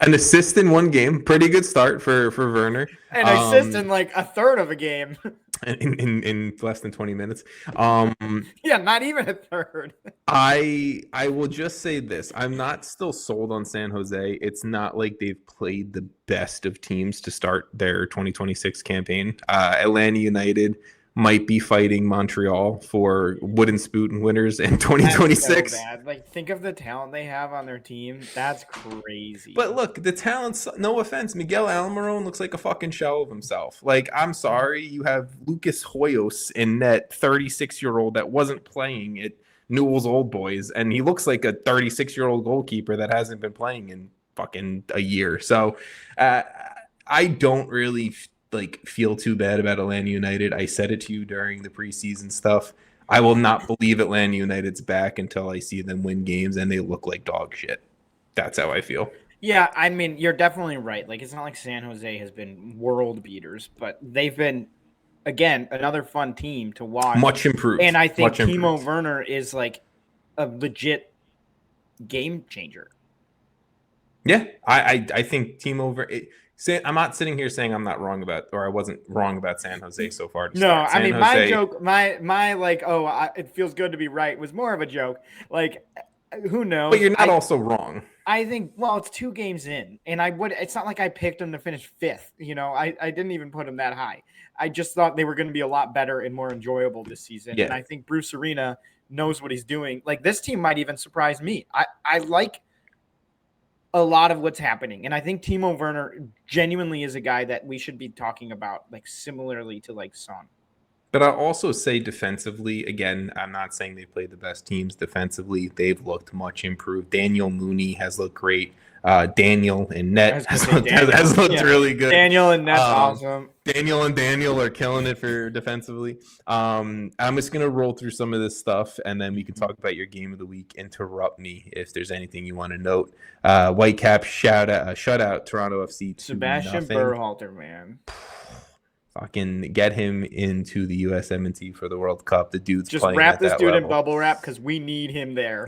An assist in 1 game. Pretty good start for Werner. An assist in like a third of a game. In less than 20 minutes. Yeah, not even a third. I will just say this. I'm not still sold on San Jose. It's not like they've played the best of teams to start their 2026 campaign. Atlanta United might be fighting Montreal for wooden spoon winners in 2026. That's so bad. Like, think of the talent they have on their team. That's crazy. But look, the talent's, no offense, Miguel Almiron looks like a fucking shell of himself. Like, I'm sorry, you have Lucas Hoyos in net, 36-year-old that wasn't playing at Newell's Old Boys, and he looks like a 36-year-old goalkeeper that hasn't been playing in fucking a year. So I don't really feel too bad about Atlanta United. I said it to you during the preseason stuff. I will not believe Atlanta United's back until I see them win games and they look like dog shit. That's how I feel. Yeah, I mean, you're definitely right. Like, it's not like San Jose has been world beaters, but they've been, again, another fun team to watch. Much improved. And I think Timo Werner is like a legit game changer. Yeah, I think Timo Werner. I'm not sitting here saying I'm not wrong about, or I wasn't wrong about San Jose so far. No, I mean, my joke, my like, it feels good to be right was more of a joke. Like, who knows? But you're not also wrong. I think, it's 2 games in, and it's not like I picked them to finish 5th. I didn't even put them that high. I just thought they were going to be a lot better and more enjoyable this season. Yeah. And I think Bruce Arena knows what he's doing. Like, this team might even surprise me. I like a lot of what's happening. And I think Timo Werner genuinely is a guy that we should be talking about, like, similarly to like Son. But I'll also say defensively, again, I'm not saying they played the best teams defensively. They've looked much improved. Daniel Mooney has looked great. Daniel and net has looked really good. Daniel and net, awesome. Daniel and Daniel are killing it for defensively. I'm just going to roll through some of this stuff, and then we can talk about your game of the week. Interrupt me if there's anything you want to note. Whitecap shutout Toronto FC 2-0. Sebastian Berhalter, man. Fucking get him into the USMNT for the World Cup. The dude's just playing wrap this dude level. In bubble wrap because we need him there.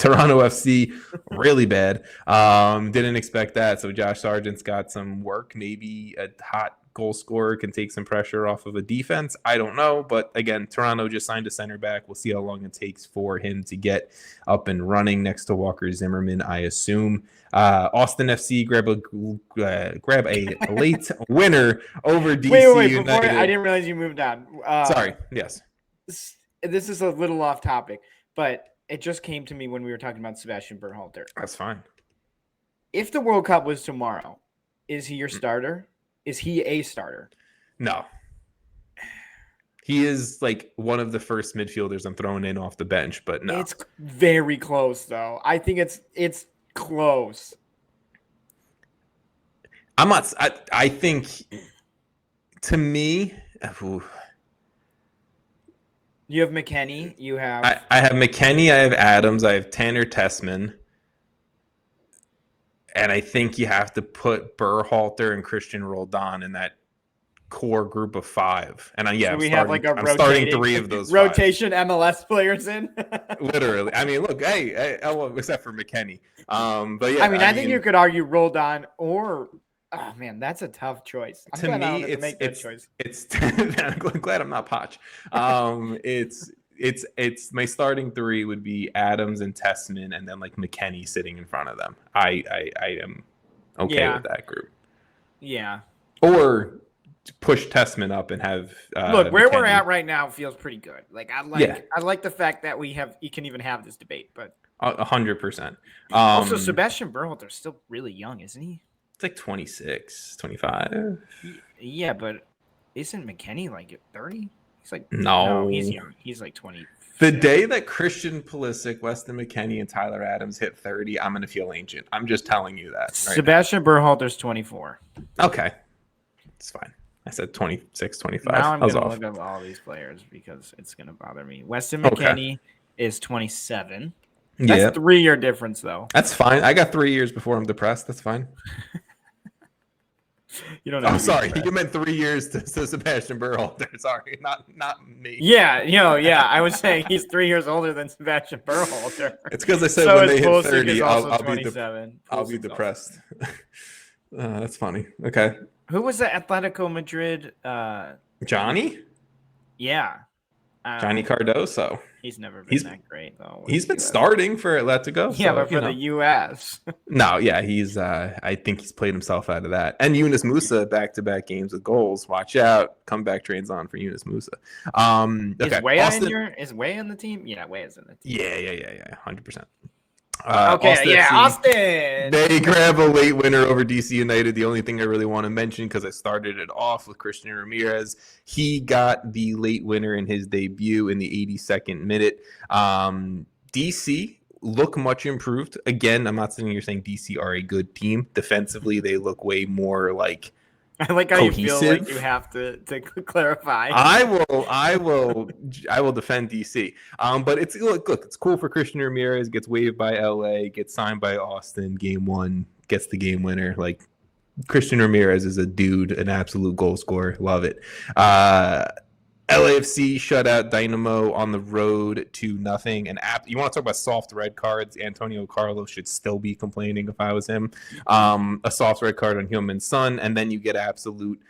Toronto FC, really bad. Didn't expect that. So Josh Sargent's got some work. Maybe a hot goal scorer can take some pressure off of a defense. I don't know. But again, Toronto just signed a center back. We'll see how long it takes for him to get up and running next to Walker Zimmerman, I assume. Austin FC grab a late winner over DC United. Before, I didn't realize you moved on. Sorry. Yes. This is a little off topic, but it just came to me when we were talking about Sebastian Berhalter. That's fine. If the World Cup was tomorrow, is he your starter? Is he a starter? No. He is like one of the first midfielders I'm throwing in off the bench, but no. It's very close, though. I think it's close. I'm not. I think, to me, you have McKennie. You have. I have McKennie. I have Adams. I have Tanner Tessman. And I think you have to put Berhalter and Christian Roldan in that core group of 5. And so I'm starting 3 of those rotation 5. MLS players in. Literally. I mean, look, hey, except for McKennie. But yeah, I think you could argue Roldan or. Oh man, that's a tough choice. I'm glad I'm not Poch. It's my starting 3 would be Adams and Tessman, and then like McKennie sitting in front of them. I am okay with that group. Yeah. Or push Tessman up and have look where McKennie. We're at right now feels pretty good. Like I like the fact that you can even have this debate, but 100%. Also, Sebastian Berhalter's still really young, isn't he? It's like 26, 25. Yeah, but isn't McKennie like 30? He's like no, he's young. He's like 20. The day that Christian Pulisic, Weston McKennie, and Tyler Adams hit 30, I'm gonna feel ancient. I'm just telling you that. Right Sebastian Berhalter's 24. Okay, it's fine. I said 26, 25. Now I'm gonna look up all these players because it's gonna bother me. Weston McKennie is 27. That's 3-year difference, though. That's fine. I got 3 years before I'm depressed. That's fine. You don't know. I'm sorry. You meant 3 years to Sebastian Berhalter. Sorry, not me. Yeah, I was saying he's 3 years older than Sebastian Berhalter. It's because I said when they hit 30, I'll be depressed. That's funny. Okay. Who was the Atletico Madrid? Johnny? Yeah. Johnny Cardoso. He's never been that great, though. He's been starting for Atletico. Yeah, but for the U.S. No, yeah, he's. I think he's played himself out of that. And Yunus Musa back-to-back games with goals. Watch out! Comeback trains on for Yunus Musa. Okay. Is Weah in the team? Yeah, Weah's in the team. Yeah, 100%. Austin. They grab a late winner over DC United. The only thing I really want to mention, because I started it off with Christian Ramirez, he got the late winner in his debut in the 82nd minute. DC look much improved. Again, I'm not sitting here saying DC are a good team. Defensively, they look way more like I like how cohesive. You feel like you have to clarify. I will defend DC. But it's look, it's cool for Christian Ramirez, gets waived by LA, gets signed by Austin, game 1, gets the game winner. Like Christian Ramirez is a dude, an absolute goal scorer. Love it. LAFC shut out Dynamo on the road 2-0. And you want to talk about soft red cards? Antonio Carlos should still be complaining if I was him. A soft red card on Heung-min Son, and then you get absolute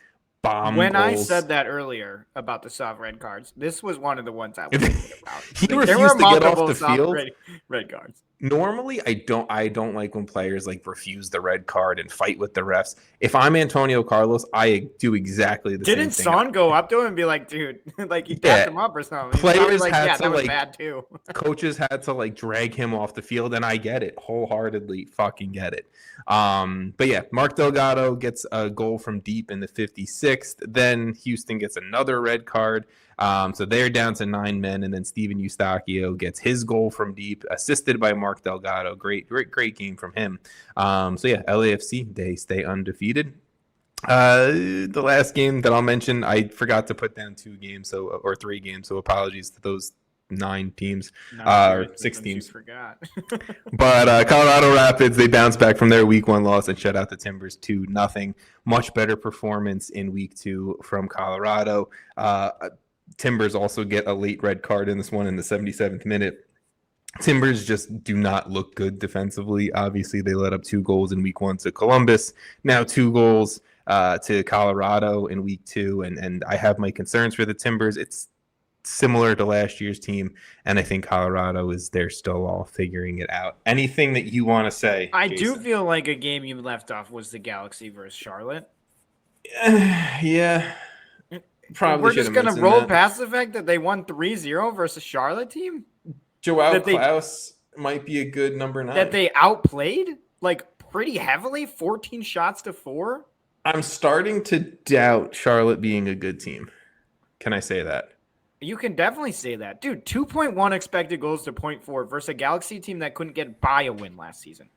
bomb When goals. I said that earlier about the soft red cards, this was one of the ones I was thinking about. He refused to get off the field. Red cards. Normally, I don't like when players like refuse the red card and fight with the refs. If I'm Antonio Carlos, I do exactly the same thing. Didn't Son go up to him and be like, dude, like he tapped him up or something? Players like, had to that was like bad too. Coaches had to like drag him off the field, and I get it, wholeheartedly fucking get it. But yeah, Mark Delgado gets a goal from deep in the 56th. Then Houston gets another red card. So they're down to 9 men, and then Steven Eustachio gets his goal from deep, assisted by Mark Delgado. Great game from him. So yeah, LAFC, they stay undefeated. The last game that I'll mention, I forgot to put down 2 games, or 3 games, so apologies to those 9 teams, or 6 teams. Forgot. But Colorado Rapids, they bounced back from their week 1 loss and shut out the Timbers 2-0. Much better performance in week 2 from Colorado. Timbers also get a late red card in this one in the 77th minute. Timbers just do not look good defensively. Obviously, they let up 2 goals in week 1 to Columbus. Now 2 goals to Colorado in week 2. And I have my concerns for the Timbers. It's similar to last year's team, and I think Colorado they're still all figuring it out. Anything that you want to say? I Jason? do feel like a game you left off was the Galaxy versus Charlotte. Yeah. Probably we're just going to roll past the fact that they won 3-0 versus Charlotte team? Joao Klaus might be a good number 9. That they outplayed like pretty heavily, 14 shots to 4? I'm starting to doubt Charlotte being a good team. Can I say that? You can definitely say that. Dude, 2.1 expected goals to 0.4 versus a Galaxy team that couldn't get by a win last season.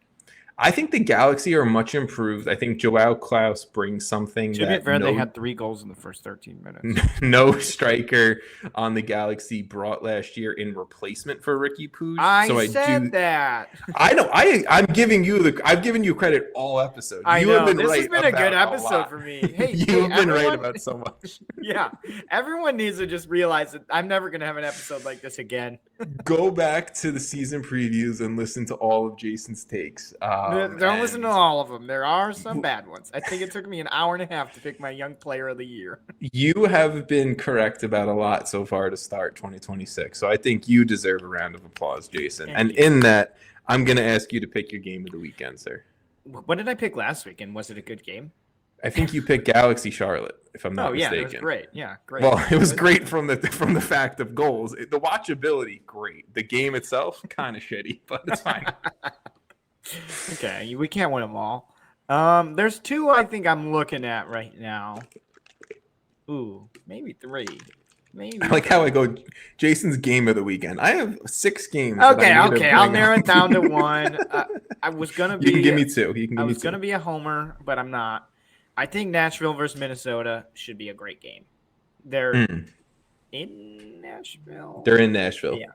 I think the Galaxy are much improved. I think Joao Klaus brings something they had 3 goals in the first 13 minutes. No striker on the Galaxy brought last year in replacement for Ricky Puig. I said that. I know. I've given you credit all episode. I know. This has been a good episode for me. Hey, you've been right about so much. Yeah. Everyone needs to just realize that I'm never going to have an episode like this again. Go back to the season previews and listen to all of Jason's takes. Don't listen to all of them. There are some bad ones. I think it took me an hour and a half to pick my young player of the year. You have been correct about a lot so far to start 2026. So I think you deserve a round of applause, Jason. In that, I'm going to ask you to pick your game of the weekend, sir. What did I pick last week? And was it a good game? I think you picked Galaxy Charlotte, if I'm not mistaken. It was great. Yeah, great. Well, it was great from the fact of goals. The watchability, great. The game itself, kind of shitty, but it's fine. Okay, we can't win them all. There's 2 I think I'm looking at right now. Ooh, maybe 3. Maybe. I like how I go Jason's game of the weekend. I have 6 games. Okay. I'll narrow it down to 1. I was gonna be. You can give me 2. I was gonna be a homer, but I'm not. I think Nashville versus Minnesota should be a great game. They're in Nashville. They're in Nashville. Yeah.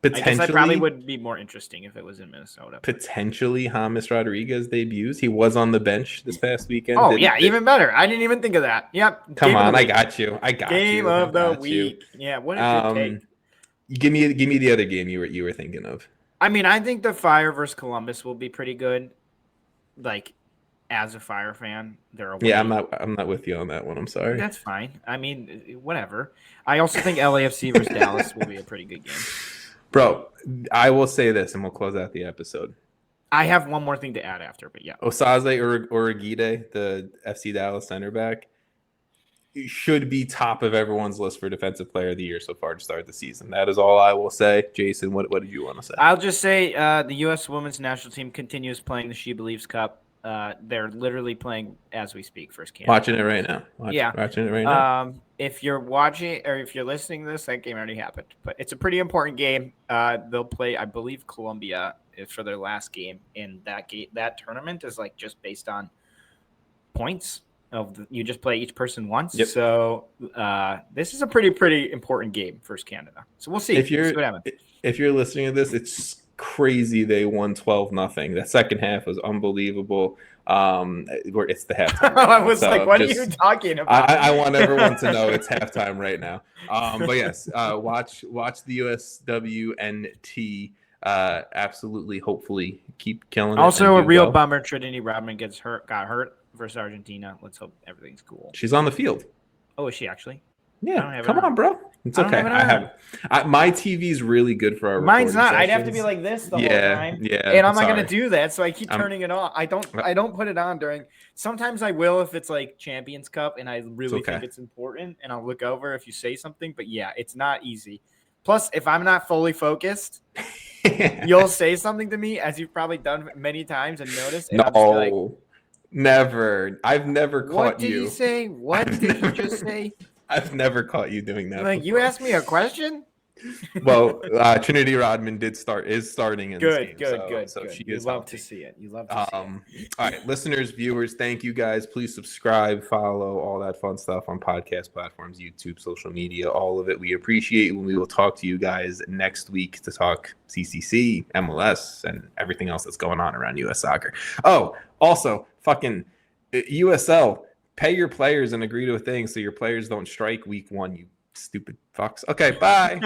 Potentially, I guess that probably would be more interesting if it was in Minnesota. Potentially, James Rodriguez debuts. He was on the bench this past weekend. Oh, even better. I didn't even think of that. Yep. Come on, I got you. Game of the week. Yeah. What did you take? Give me the other game you were thinking of. I mean, I think the Fire versus Columbus will be pretty good. Like, as a Fire fan, they're away. Yeah, I'm not with you on that one. I'm sorry. That's fine. I mean, whatever. I also think LAFC versus Dallas will be a pretty good game. Bro, I will say this, and we'll close out the episode. I have one more thing to add after, but yeah. Osaze Urugide, the FC Dallas center back, should be top of everyone's list for Defensive Player of the Year so far to start the season. That is all I will say. Jason, what did you want to say? I'll just say the U.S. Women's National Team continues playing the She Believes Cup. They're literally playing as we speak. First Canada. Watching it right now. Watching it right now. If you're watching or if you're listening to this, that game already happened. But it's a pretty important game. They'll play, I believe, Colombia for their last game. And that tournament is like just based on points you just play each person once. Yep. So this is a pretty important game. First Canada. So we'll see. See what happens. If you're listening to this, it's crazy they won 12-0. That second half was unbelievable. It's the halftime. I was like, what are you talking about? I want everyone to know it's halftime right now. But yes, watch the USWNT. Absolutely, hopefully keep killing it. Also, a real bummer. Trinity Rodman got hurt versus Argentina. Let's hope everything's cool. She's on the field. Oh, is she actually? Yeah, come on, bro. It's okay. My TV's really good for our. Mine's not. Sessions. I'd have to be like this the whole time. Yeah, and I'm not gonna do that, so I keep turning it off. I don't put it on during. Sometimes I will if it's like Champions Cup and I really think it's important, and I'll look over if you say something. But yeah, it's not easy. Plus, if I'm not fully focused, you'll say something to me, as you've probably done many times and noticed. And no, never. I've never caught you. What did you say? What did you just say? I've never caught you doing that. Like before. You asked me a question. Well, Trinity Rodman is starting in this game. Good. So she you is love healthy. To see it. You love to see it. All right, listeners, viewers, thank you guys. Please subscribe, follow, all that fun stuff on podcast platforms, YouTube, social media, all of it. We appreciate it. We will talk to you guys next week to talk CCC, MLS, and everything else that's going on around U.S. soccer. Oh, also, fucking USL. Pay your players and agree to a thing so your players don't strike week 1, you stupid fucks. Okay, bye.